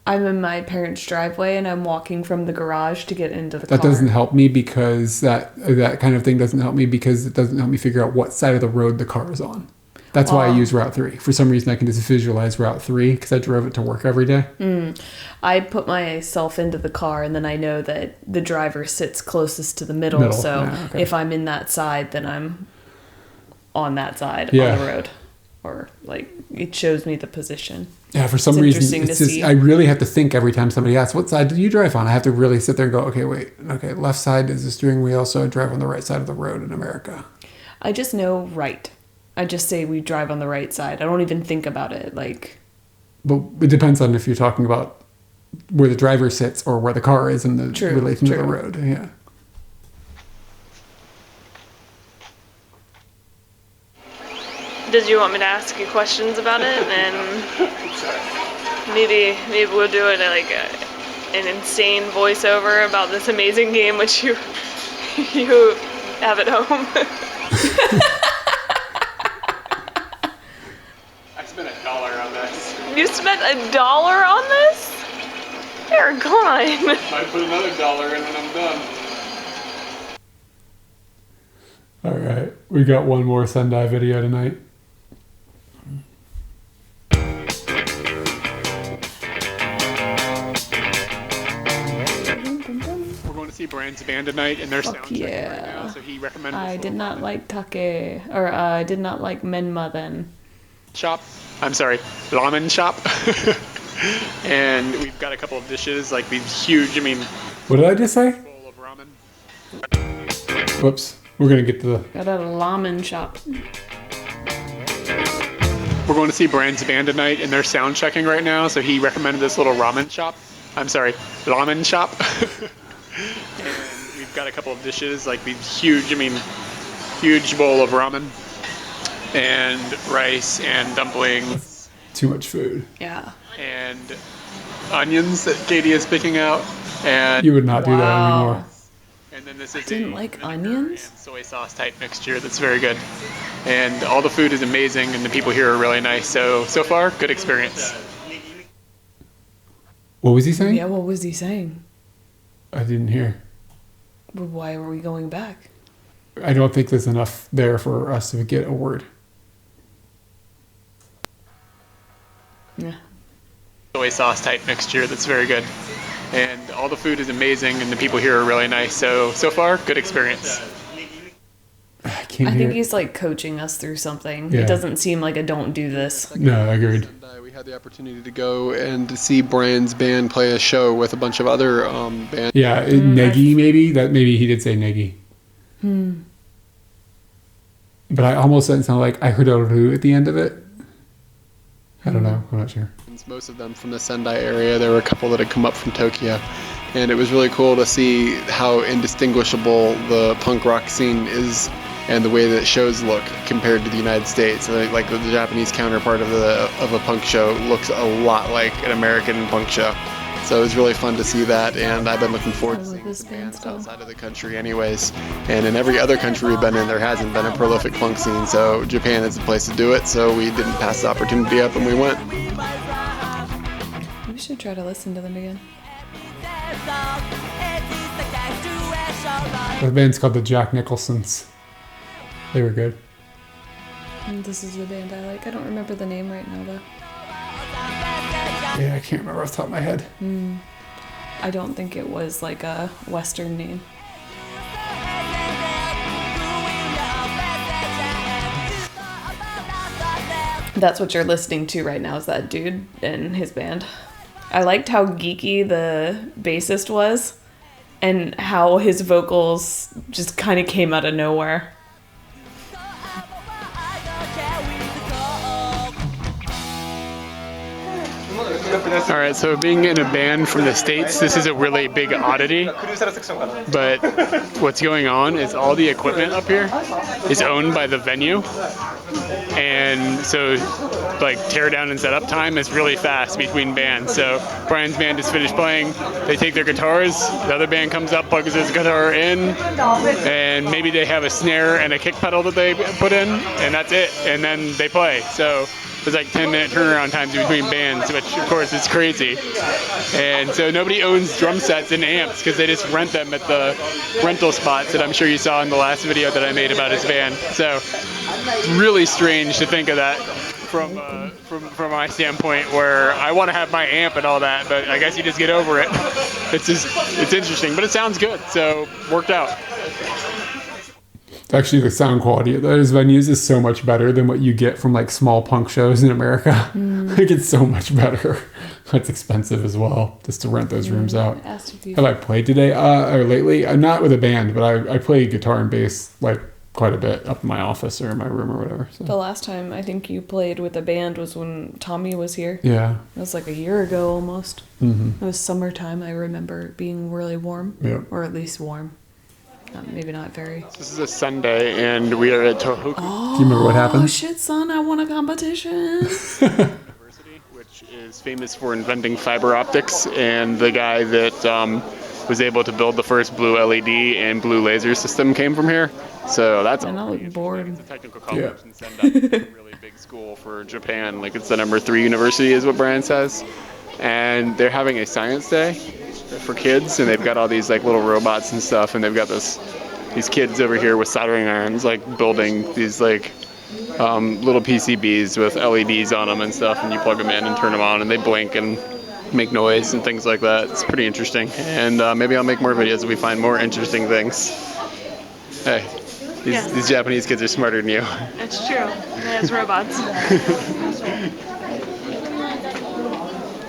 I'm in my parents' driveway and I'm walking from the garage to get into the That car. doesn't help me because that kind of thing doesn't help me because it doesn't help me figure out what side of the road the car is on. That's why I use Route 3. For some reason, I can just visualize Route 3 because I drove it to work every day. I put myself into the car and then I know that the driver sits closest to the middle. Middle, So yeah, okay. if I'm in that side, then I'm on that side Yeah. on the road. Or like it shows me the position. Yeah, for some It's reason, interesting it's to just, see. I really have to think every time somebody asks, what side do you drive on? I have to really sit there and go, okay, wait, okay, left side is the steering wheel, so I drive on the right side of the road in America. I just know right. I just say we drive on the right side. I don't even think about it. Like, But it depends on if you're talking about where the driver sits or where the car is in the True, relation to the true. road. Yeah. Did you want me to ask you questions about it? And maybe we'll do it like an insane voiceover about this amazing game which you have at home. I spent $1 on this. You spent $1 on this? You're kind. I put another $1 in when I'm done. All right. We got one more Sendai video tonight. We're going to see Brian's band tonight, and they're sound checking right now, yeah. so he recommended I this did little not ramen like take, or I did not like menma then. shop. I'm sorry, ramen shop. And we've got a couple of dishes, like these huge, What did I just say? bowl of ramen. Whoops. We're going to get to the... Got a ramen shop. We're going to see Brian's band tonight, and they're sound checking right now, so he recommended this little ramen shop. I'm sorry, ramen shop. And we've got a couple of dishes, like these huge, huge bowl of ramen, and rice, and dumplings, Too much food. Yeah. and onions that Katie is picking out, and You would not do that Wow. anymore. and then this is didn't a like vinegar onions? and soy sauce type mixture that's very good. And all the food is amazing, and the people here are really nice. So far, good experience. What was he saying? Yeah, what was he saying? I didn't hear. Well, why were we going back? I don't think there's enough there for us to get a word. Yeah. Soy sauce type mixture that's very good. And all the food is amazing, and the people here are really nice. So far, good experience. I can't I hear. think he's like coaching us through something. Yeah. It doesn't seem like a don't do this. No, I agreed. We had the opportunity to go and to see Brian's band play a show with a bunch of other bands. Yeah, Negi maybe? Maybe he did say Negi. But I almost said it sounded like I heard Oru at the end of it. I don't know. I'm not sure. Most of them from the Sendai area. There were a couple that had come up from Tokyo. And it was really cool to see how indistinguishable the punk rock scene is and the way that shows look compared to the United States. Like the Japanese counterpart of a punk show looks a lot like an American punk show. So it was really fun to see that, and I've been looking forward to I love seeing this some band bands still. outside of the country anyways. And in every other country we've been in, there hasn't been a prolific punk scene, so Japan is the place to do it, so we didn't pass the opportunity up and we went. We should try to listen to them again. The band's called the Jack Nicholsons. They were good. This is the band I like. I don't remember the name right now, though. Yeah, I can't remember off the top of my head. I don't think it was like a Western name. That's what you're listening to right now, is that dude and his band. I liked how geeky the bassist was and how his vocals just kind of came out of nowhere. All right, so being in a band from the States, this is a really big oddity. But what's going on is all the equipment up here is owned by the venue. And so, like, tear down and set up time is really fast between bands. So Brian's band is finished playing, they take their guitars, the other band comes up, plugs his guitar in, and maybe they have a snare and a kick pedal that they put in, and that's it. And then they play. So there's like 10-minute turnaround times between bands, which of course is crazy. And so nobody owns drum sets and amps because they just rent them at the rental spots that I'm sure you saw in the last video that I made about his band. So it's really strange to think of that from my standpoint, where I want to have my amp and all that, but I guess you just get over it. It's interesting, but it sounds good, so worked out. Actually, the sound quality of those venues is so much better than what you get from like small punk shows in America. Like it's so much better. It's expensive as well just to rent those rooms out. Have I played today or lately? I'm not with a band, but I play guitar and bass like quite a bit up in my office or in my room or whatever. So. The last time I think you played with a band was when Tommy was here. Yeah. It was like a year ago almost. Mm-hmm. It was summertime. I remember it being really warm. Yeah. Or at least warm. Maybe not very. This is a Sunday, and we are at Tohoku Oh, do you remember what happened? Shit, son, I won a competition. University, which is famous for inventing fiber optics, and the guy that was able to build the first blue LED and blue laser system came from here. So that's And I look bored. It's a technical college in Sendai. It's a really big school for Japan. Like it's the number 3 university is what Brian says. And they're having a science day for kids, and they've got all these like little robots and stuff, and they've got these kids over here with soldering irons like building these like little PCBs with LEDs on them and stuff, and you plug them in and turn them on, and they blink and make noise and things like that. It's pretty interesting, and maybe I'll make more videos if we find more interesting things. Hey, these Japanese kids are smarter than you. It's true. There's robots.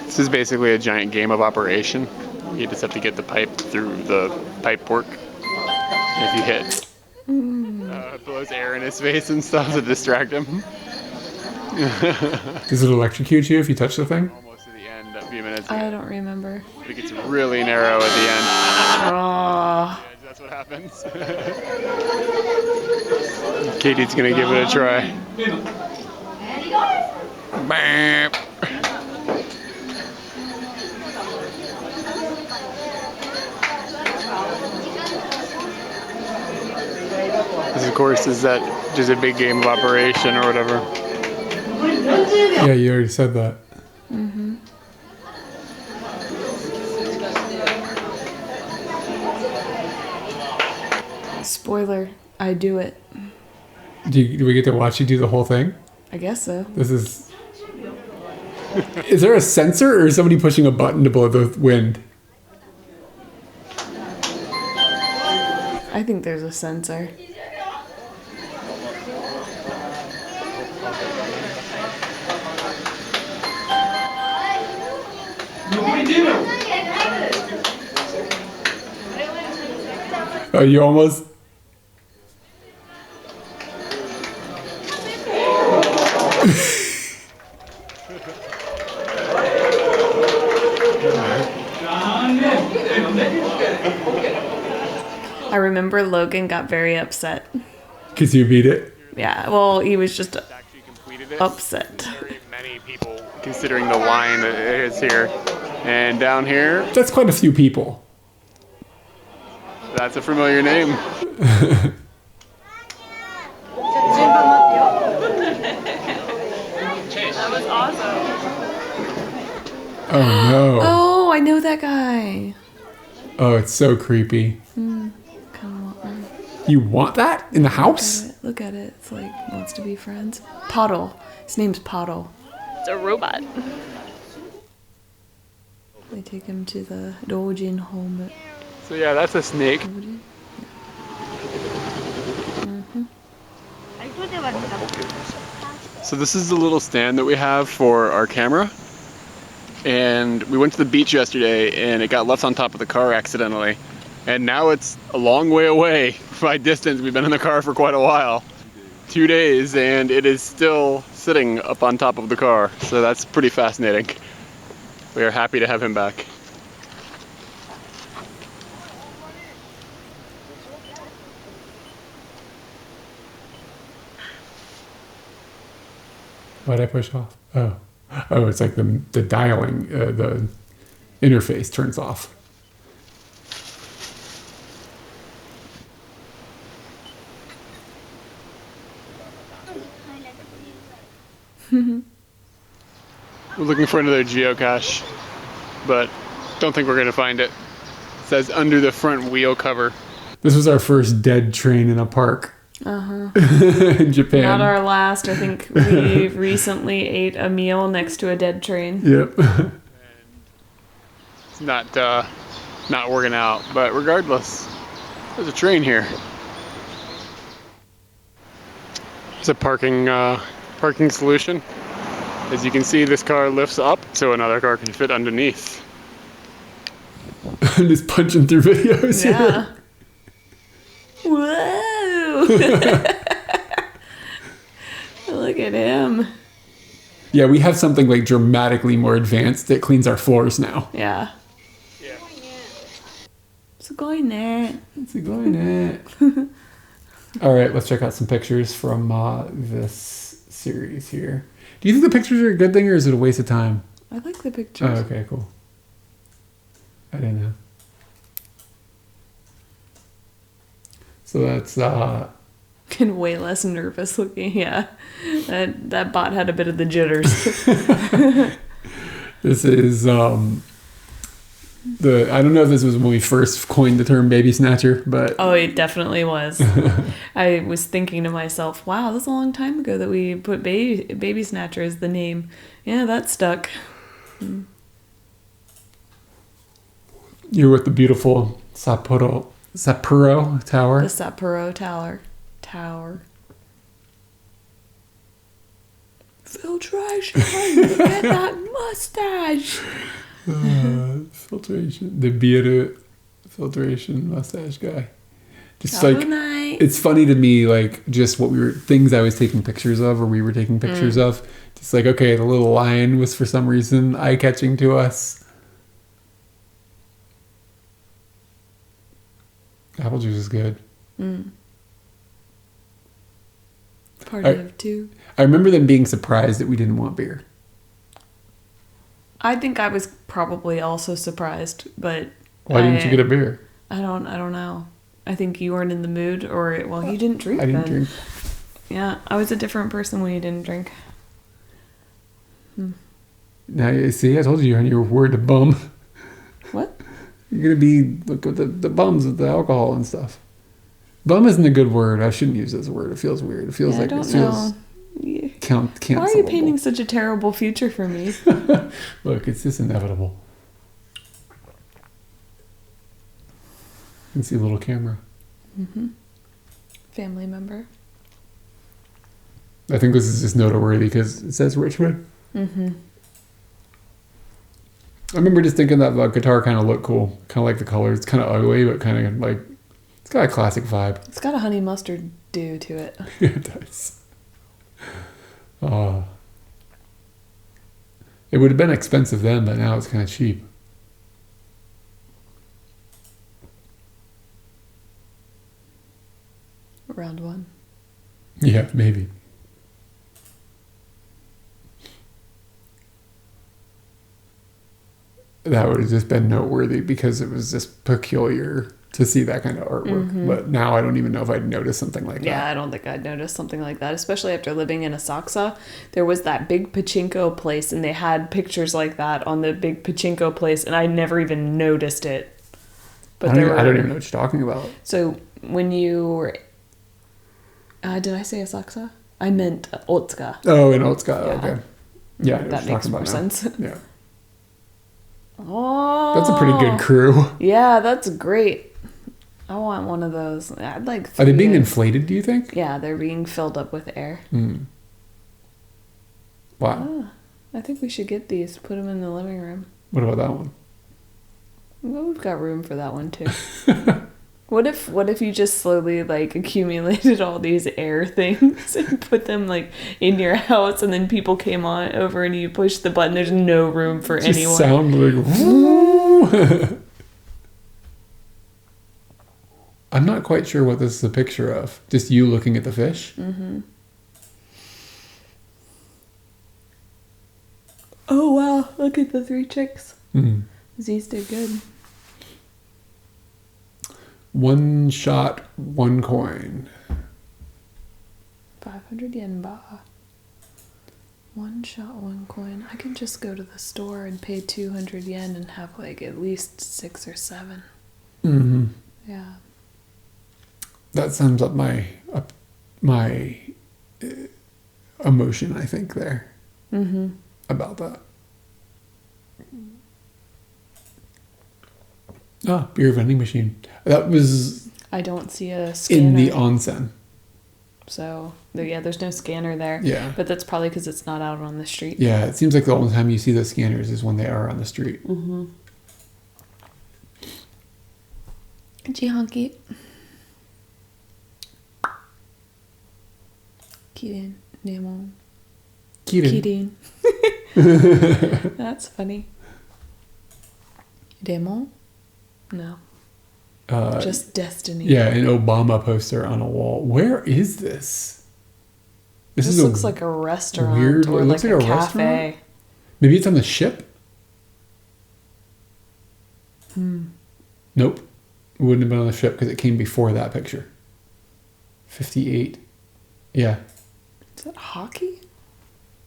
This is basically a giant game of operation. You just have to get the pipe through the pipe work. And if you hit, it blows air in his face and stuff to distract him. Does it electrocute you if you touch the thing? Almost at the end, a few minutes I ago. don't remember. It gets really narrow at the end. Oh. Yeah, that's what happens. Katie's gonna give it a try. Bam. This, of course, is that just a big game of operation or whatever. Yeah, you already said that. Mm-hmm. Spoiler, I do it. Do we get to watch you do the whole thing? I guess so. This is... Is there a sensor or is somebody pushing a button to blow the wind? I think there's a sensor. Oh, you almost... I remember Logan got very upset. Because you beat it? Yeah, well, he was just Actually completed it. upset. Very many people, considering the line that is here. And down here, That's quite a few people. that's a familiar name. That was awesome. Oh, no. Oh, I know that guy. Oh, it's so creepy. Come on. You want that in the house? Look at it. It's like, wants to be friends. Pottle. His name's Pottle. It's a robot. They take him to the Dojin home. So yeah, that's a snake. So this is the little stand that we have for our camera. And we went to the beach yesterday and it got left on top of the car accidentally. And now it's a long way away by distance. We've been in the car for quite a while. 2 days and it is still sitting up on top of the car. So that's pretty fascinating. We are happy to have him back. Why'd I push off? Oh. Oh, it's like the dialing, the interface turns off. We're looking for another geocache, but don't think we're going to find it. It says under the front wheel cover. This was our first dead train in a park. Uh-huh. In Japan. Not our last. I think we recently ate a meal next to a dead train. Yep. It's not working out, but regardless, there's a train here. It's a parking solution. As you can see, this car lifts up so another car can fit underneath. I'm just punching through videos Yeah. here. Whoa! Look at him. Yeah, we have something like dramatically more advanced that cleans our floors now. Yeah. Yeah. It's going there. It's going at. All right, let's check out some pictures from this series here. Do you think the pictures are a good thing or is it a waste of time? I like the Oh, pictures. okay, cool. I didn't know. So that's And way less nervous looking. Yeah. That bot had a bit of the jitters. this is I don't know if this was when we first coined the term baby snatcher, but Oh, it definitely was. I was thinking to myself, wow, that's a long time ago that we put baby snatcher as the name. Yeah, that stuck. you're with the beautiful Sapporo Tower. The Sapporo Tower. Filtration! Look at that mustache! Filtration. The beer filtration mustache guy. Just Have a like night. it's funny to me, like just what things I was taking pictures of or we were taking pictures of. Just like, okay, the little lion was for some reason eye-catching to us. Apple juice is good. Party of two. I remember them being surprised that we didn't want beer. I think I was probably also surprised, but Why didn't you get a beer? I don't know. I think you weren't in the mood, or you didn't drink. I didn't then. drink. Yeah, I was a different person when you didn't drink. Now you see, I told you you're worried to bum. What? You're gonna be look at the bums with the alcohol and stuff. Bum isn't a good word. I shouldn't use this word. It feels weird. It feels Yeah, I like don't it feels know. Yeah. cancelable. Why are you painting such a terrible future for me? Look, it's just inevitable. You can see a little camera. Family member. I think this is just noteworthy because it says Richmond. I remember just thinking that the guitar kind of looked cool. Kind of like the colors. It's kind of ugly, but kind of like it's got a classic vibe. It's got a honey mustard do to it. It does. It would have been expensive then, but now it's kind of cheap. Round one. Yeah, maybe. That would have just been noteworthy because it was just peculiar to see that kind of artwork. But now I don't even know if I'd notice something like Yeah, that. I don't think I'd notice something like that, especially after living in Asakusa. There was that big pachinko place, and they had pictures like that on the big pachinko place, and I never even noticed it. But I don't even know what you're talking about. So when you were, did I say Asakusa? I meant Otsuka. Oh, in Otsuka. Yeah. Okay. Yeah, I know what That you're makes talking more about now. sense. Yeah. Oh, That's a pretty good crew. Yeah, that's great. I want one of those. I'd like. Are they 3 being of- inflated, do you think? Yeah, they're being filled up with air. Wow. I think we should get these. Put them in the living room. What about that one? Well, we've got room for that one too. What if you just slowly like accumulated all these air things and put them like in your house, and then people came on over and you push the button, there's no room for Just anyone. sound like woo. I'm not quite sure what this is a picture of. Just you looking at the fish? Oh wow, look at the 3 chicks. Mm. Z's did good. One shot, one coin. 500 yen ba. 1 shot, 1 coin. I can just go to the store and pay 200 yen and have like at least 6 or 7. Mm-hmm. Yeah. That sums up my emotion, I think, there. About that. Beer vending machine. That was I don't see a scanner. in the onsen. So there's no scanner there. Yeah. But that's probably because it's not out on the street. Yeah, it seems like the only time you see those scanners is when they are on the street. Mm-hmm. Jihonki. Kirin. Nemo. Kirin. Kirin. That's funny. Demo? No. Just Destiny. Yeah, an Obama poster on a wall. Where is this? This looks like a restaurant weird. or It like looks a like a cafe. restaurant? Maybe it's on the ship? Nope. It wouldn't have been on the ship because it came before that picture. 58. Yeah. Is that hockey?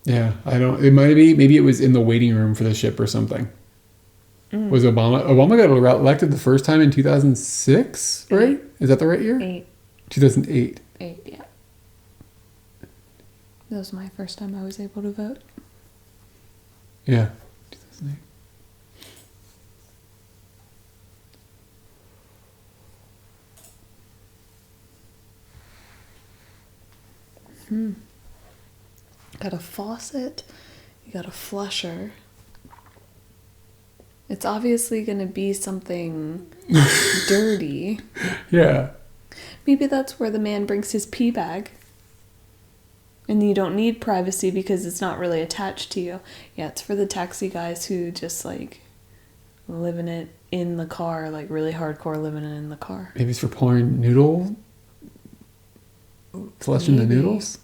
Yeah, I don't. It might be. Maybe it was in the waiting room for the ship or something. Was Obama got elected the first time in 2006, right? Is that the right year? 8. 2008. 8, yeah. That was my first time I was able to vote. Yeah. 2008. Got a faucet. You got a flusher. It's obviously going to be something dirty. Yeah. Maybe that's where the man brings his pee bag. And you don't need privacy because it's not really attached to you. Yeah, it's for the taxi guys who just like living it in the car, like really hardcore living it in the car. Maybe it's for pouring flushing the Maybe. noodles?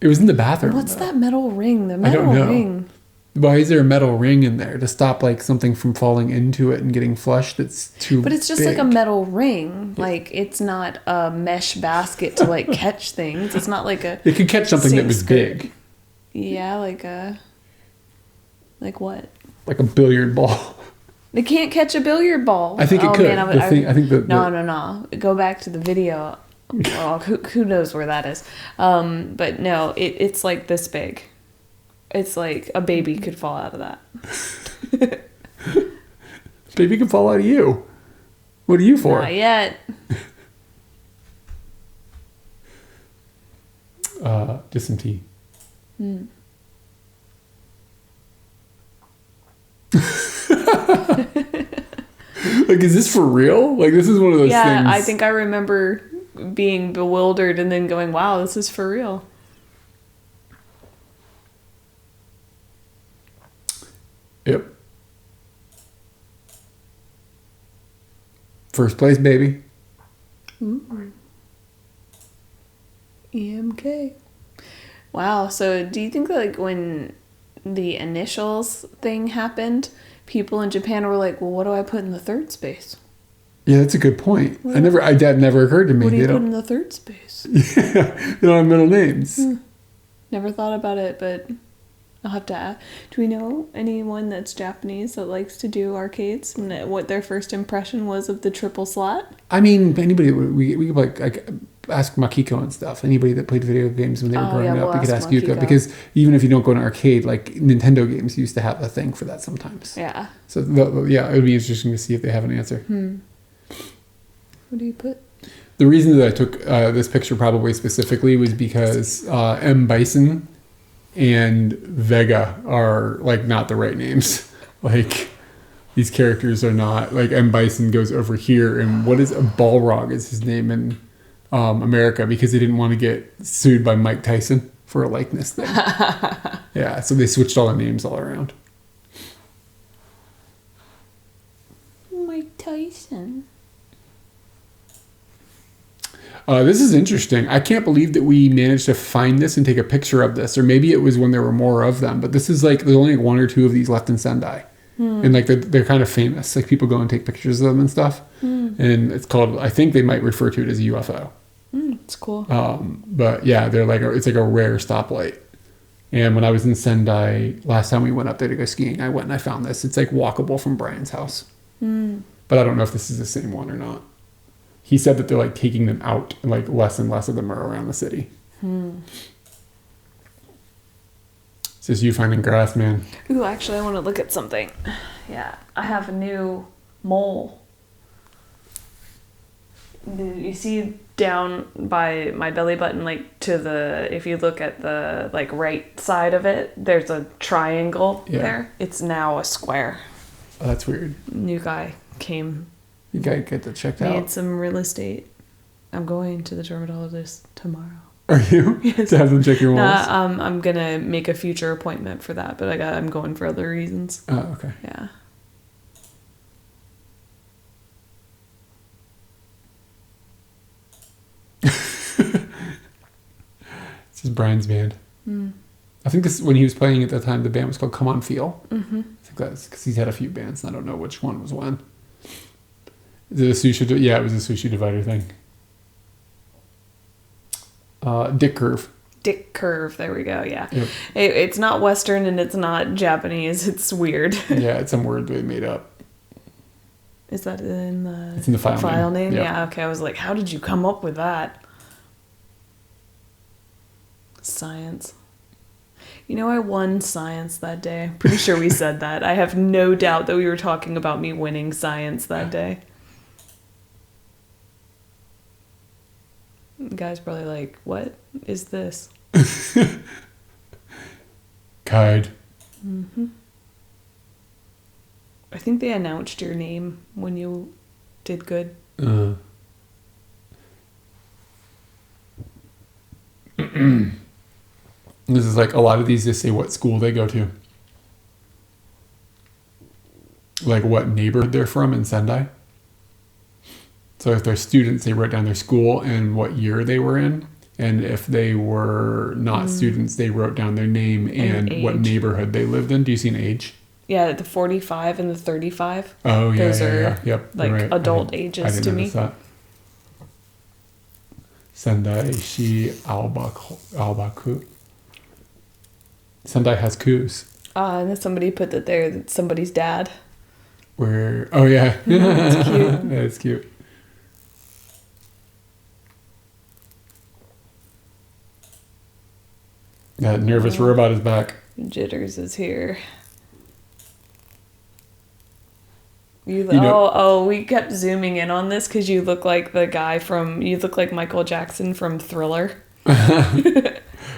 It was in the bathroom. What's though. that metal ring? The I metal don't know. ring. Why is there a metal ring in there to stop like something from falling into it and getting flushed? That's too. But it's just big. like a metal ring. Like it's not a mesh basket to like catch things. It's not like a. It could catch something that was sink big, Yeah, like a. Like what? like a billiard ball. It can't catch a billiard ball. I think it could. Man, I think that. No. Go back to the video. Well, who knows where that is? But no, it's like this big. It's like a baby could fall out of that. Baby can fall out of you. What are you for? Not yet. Just some tea. Like, is this for real? Like, this is one of those things. Yeah, I think I remember being bewildered and then going, "Wow, this is for real." Yep. First place, baby. Ooh. EMK. Wow. So, do you think that, like, when the initials thing happened, people in Japan were like, "Well, what do I put in the third space? Yeah, that's a good point. That never occurred to me. What do you They put don't- in the third space?" They don't have middle names. Never thought about it, but I'll have to ask. Do we know anyone that's Japanese that likes to do arcades and what their first impression was of the triple slot? I mean, anybody, we could like ask Makiko and stuff. Anybody that played video games when they were growing up, we could ask Yuka. Because even if you don't go to an arcade, like Nintendo games used to have a thing for that sometimes. Yeah. So, it would be interesting to see if they have an answer. What do you put? The reason that I took this picture probably specifically was because M. Bison and Vega are like not the right names. Like these characters are not like M. Bison goes over here, and what is a Balrog is his name in America because they didn't want to get sued by Mike Tyson for a likeness thing. Yeah, so they switched all the names all around. Mike Tyson. This is interesting. I can't believe that we managed to find this and take a picture of this. Or maybe it was when there were more of them. But this is like, there's only like one or two of these left in Sendai. And like they're kind of famous. Like people go and take pictures of them and stuff. And it's called, I think they might refer to it as a UFO. It's cool. But yeah, they're like, it's like a rare stoplight. And when I was in Sendai, last time we went up there to go skiing, I went and I found this. It's like walkable from Brian's house. But I don't know if this is the same one or not. He said that they're like taking them out and like less and less of them are around the city. It's just you finding grass, man. Ooh, actually, I want to look at something. Yeah, I have a new mole. You see down by my belly button, like to the, if you look at the like right side of it, there's a triangle there. It's now a square. Oh, that's weird. New guy came. You gotta get that checked out. Need some real estate. I'm going to the dermatologist tomorrow. Are you? Yes. To have them check your walls? I'm gonna make a future appointment for that, but I'm going for other reasons. Oh, okay. Yeah. This is Brian's band. I think this, when he was playing at that time, the band was called Come On Feel. Mm-hmm. I think that's because he's had a few bands, and I don't know which one was when. Is it a sushi? Yeah, it was a Sushi Divider thing. Dick Curve. Dick Curve. There we go. Yeah. Yep. It's not Western and it's not Japanese. It's weird. Yeah, it's some word they made up. Is that in the? It's in the file name? Yep. Yeah. Okay. I was like, how did you come up with that? Science. You know, I won science that day. Pretty sure we said that. I have no doubt that we were talking about me winning science that day. The guy's probably like, what is this? Guide. Mm-hmm. I think they announced your name when you did good. This is like a lot of these just say what school they go to. Like what neighborhood they're from in Sendai. So if they're students, they wrote down their school and what year they were in. And if they were not students, they wrote down their name and what neighborhood they lived in. Do you see an age? Yeah, the 45 and the 35. Oh, yeah, Those are Yep, like right. adult ages to me. That. Sendai Shi Albaku. Sendai has kus. And then somebody put that there, that's somebody's dad. Where? Oh, yeah. That's cute. That's cute. That nervous robot is back. Jitters is here. We kept zooming in on this because you look like the guy you look like Michael Jackson from Thriller.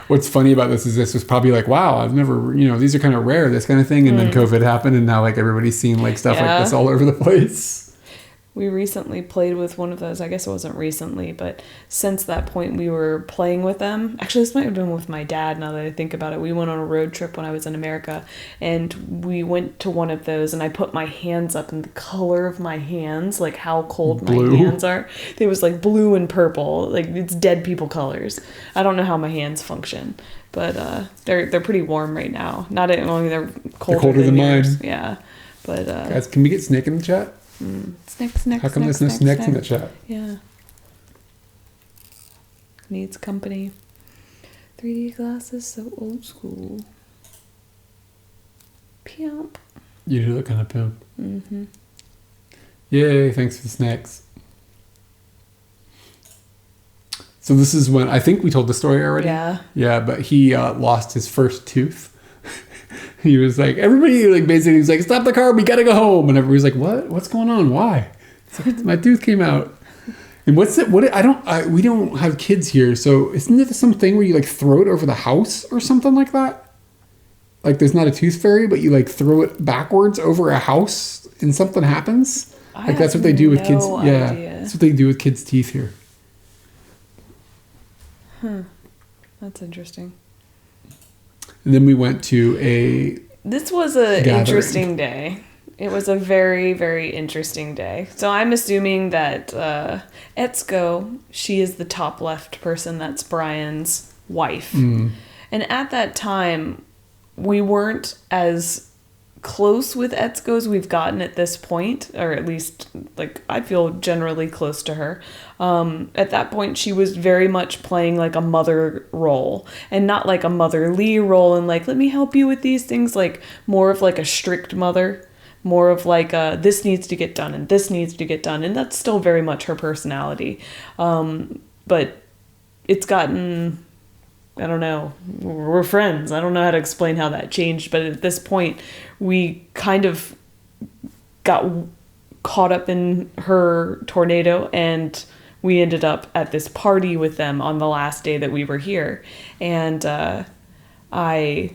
What's funny about this was probably like, wow, I've never, these are kind of rare, this kind of thing. And then COVID happened and now like everybody's seeing like stuff like this all over the place. We recently played with one of those. I guess it wasn't recently, but since that point we were playing with them. Actually, this might have been with my dad now that I think about it. We went on a road trip when I was in America and we went to one of those and I put my hands up and the color of my hands, like how cold my hands are, it was like blue and purple. Like it's dead people colors. I don't know how my hands function, but they're pretty warm right now. Not only they're colder than mine. Yeah. But guys, can we get Snake in the chat? Snack. How come there's no snacks in the chat? Yeah. Needs company. 3D glasses, so old school. Pimp. You do look kind of pimp. Mm-hmm. Yay, thanks for the snacks. So this is when, I think we told the story already. Yeah. Yeah, but he lost his first tooth. He was like, everybody, like, basically, he was like, stop the car, we gotta go home. And everybody's like, what? What's going on? Why? It's like, my tooth came out. And what's it? We don't have kids here, so isn't it something where you, like, throw it over the house or something like that? Like, there's not a tooth fairy, but you, like, throw it backwards over a house and something happens? Like, that's what they do with kids. Idea. Yeah, that's what they do with kids' teeth here. That's interesting. And then we went to This was an gathering. interesting day. It was a very, very interesting day. So I'm assuming that Etsuko, she is the top left person. That's Brian's wife. And at that time, we weren't as close with Etsuko as we've gotten at this point, or at least like I feel generally close to her. At that point she was very much playing like a mother role and not like a motherly role and like let me help you with these things, like more of like a strict mother, more of like this needs to get done and this needs to get done, and that's still very much her personality. But it's gotten, I don't know, we're friends. I don't know how to explain how that changed, but at this point, we kind of got caught up in her tornado and we ended up at this party with them on the last day that we were here. And I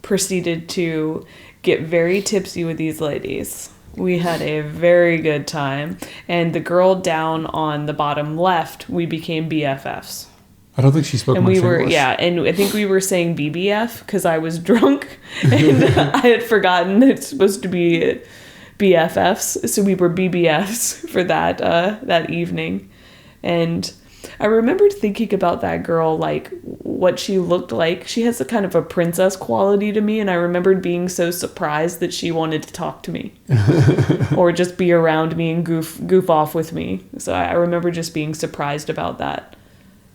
proceeded to get very tipsy with these ladies. We had a very good time. And the girl down on the bottom left, we became BFFs. I don't think she spoke And much we were, English. yeah, and I think we were saying BBF because I was drunk and I had forgotten that it's supposed to be BFFs. So we were BBFs for that evening. And I remembered thinking about that girl, like what she looked like. She has a kind of a princess quality to me, and I remembered being so surprised that she wanted to talk to me or just be around me and goof off with me. So I remember just being surprised about that.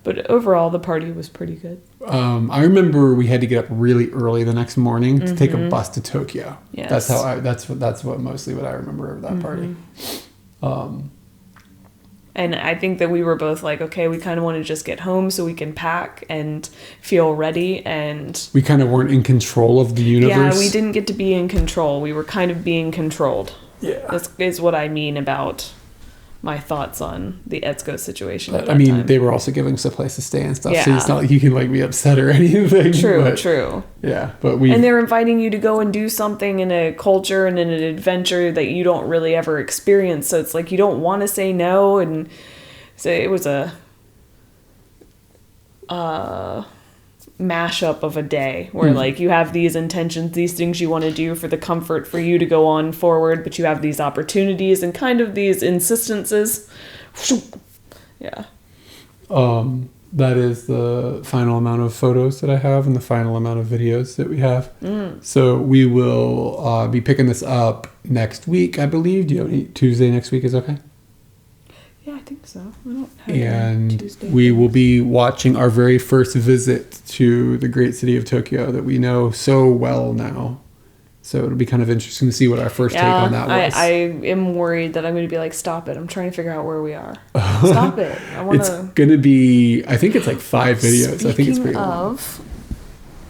But overall, the party was pretty good. I remember we had to get up really early the next morning to take a bus to Tokyo. Yes. That's what mostly what I remember of that party. And I think that we were both like, okay, we kind of want to just get home so we can pack and feel ready. And We kind of weren't in control of the universe. yeah, we didn't get to be in control. We were kind of being controlled. Yeah. This is what I mean about my thoughts on the Etsuko situation. But, I mean, they were also giving us a place to stay and stuff, so Yeah. it's not like you can like be upset or anything. True, but, true. Yeah, but we. And they're inviting you to go and do something in a culture and in an adventure that you don't really ever experience. So it's like you don't want to say no. And so it was a mashup of a day where like you have these intentions, these things you want to do for the comfort for you to go on forward, but you have these opportunities and kind of these insistences. Yeah. That is the final amount of photos that I have and the final amount of videos that we have. So we will be picking this up next week, I believe. Do you have any Tuesday next week is okay? Yeah, I think so. I don't have And Tuesday. we will be watching our very first visit to the great city of Tokyo that we know so well now. So it'll be kind of interesting to see what our first take on that was. I am worried that I'm going to be like, stop it. I'm trying to figure out where we are. Stop it. I want It's to. going to be, I think it's like 5 videos. I think it's pretty long. of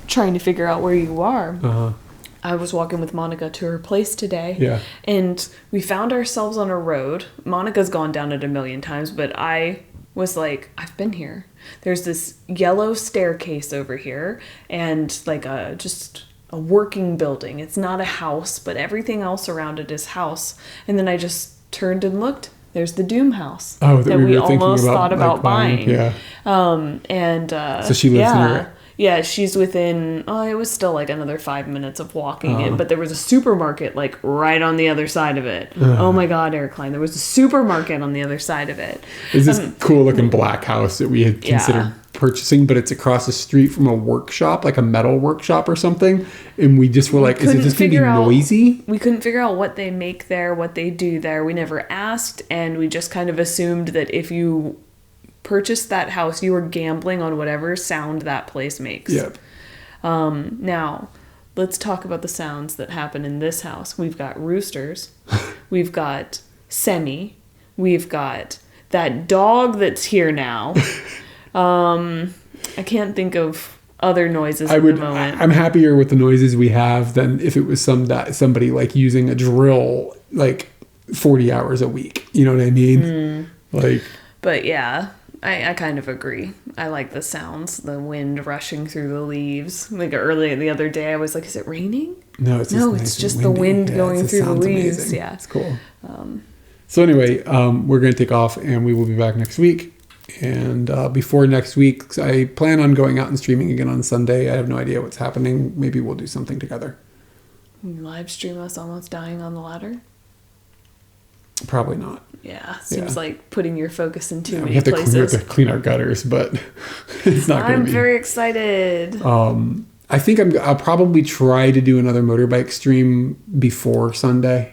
trying to figure out where you are. Uh-huh. I was walking with Monica to her place today. Yeah. And we found ourselves on a road. Monica's gone down it a million times, but I was like, I've been here. There's this yellow staircase over here and like just a working building. It's not a house, but everything else around it is house. And then I just turned and looked. There's the Doom house Oh, that we were thinking almost about, thought about like, buying. buying. Yeah. So she lives near it? Yeah, she's within, it was still like another 5 minutes of walking in, but there was a supermarket like right on the other side of it. Oh my God, Eric Klein, there was a supermarket on the other side of it. It's this cool looking black house that we had considered purchasing, but it's across the street from a workshop, like a metal workshop or something. And we just were like, is it just going to be noisy? We couldn't figure out what they make there, what they do there. We never asked, and we just kind of assumed that if you purchased that house, you were gambling on whatever sound that place makes. Yep. Now, let's talk about the sounds that happen in this house. We've got roosters. We've got semi. We've got that dog that's here now. I can't think of other noises at the moment. I'm happier with the noises we have than if it was somebody like using a drill like 40 hours a week. You know what I mean? But yeah, I kind of agree. I like the sounds, the wind rushing through the leaves. Like early the other day, I was like, is it raining? No, it's just the wind going through the leaves. Amazing. Yeah, it's cool. So anyway, we're going to take off and we will be back next week. And before next week, I plan on going out and streaming again on Sunday. I have no idea what's happening. Maybe we'll do something together. Live stream us almost dying on the ladder? Probably not. Yeah, seems like putting your focus in too many we have places. to clean our gutters, but it's not going to be. I'm very excited. I think I'll probably try to do another motorbike stream before Sunday,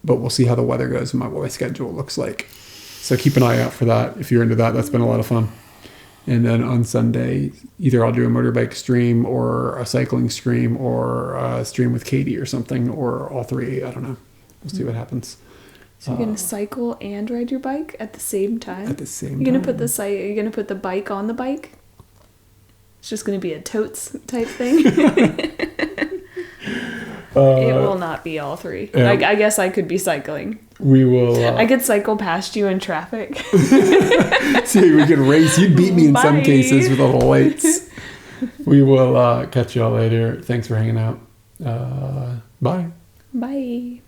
but we'll see how the weather goes and what my schedule looks like. So keep an eye out for that. If you're into that, that's been a lot of fun. And then on Sunday, either I'll do a motorbike stream or a cycling stream or a stream with Katie or something, or all three. I don't know. We'll see what happens. So you're gonna cycle and ride your bike at the same time? At the same time. You're gonna put the bike on the bike? It's just gonna be a totes type thing. It will not be all three. Yeah. I guess I could be cycling. We will. I could cycle past you in traffic. See, we could race. You'd beat me in some Bye. cases with all the lights. We will catch y'all later. Thanks for hanging out. Bye. Bye.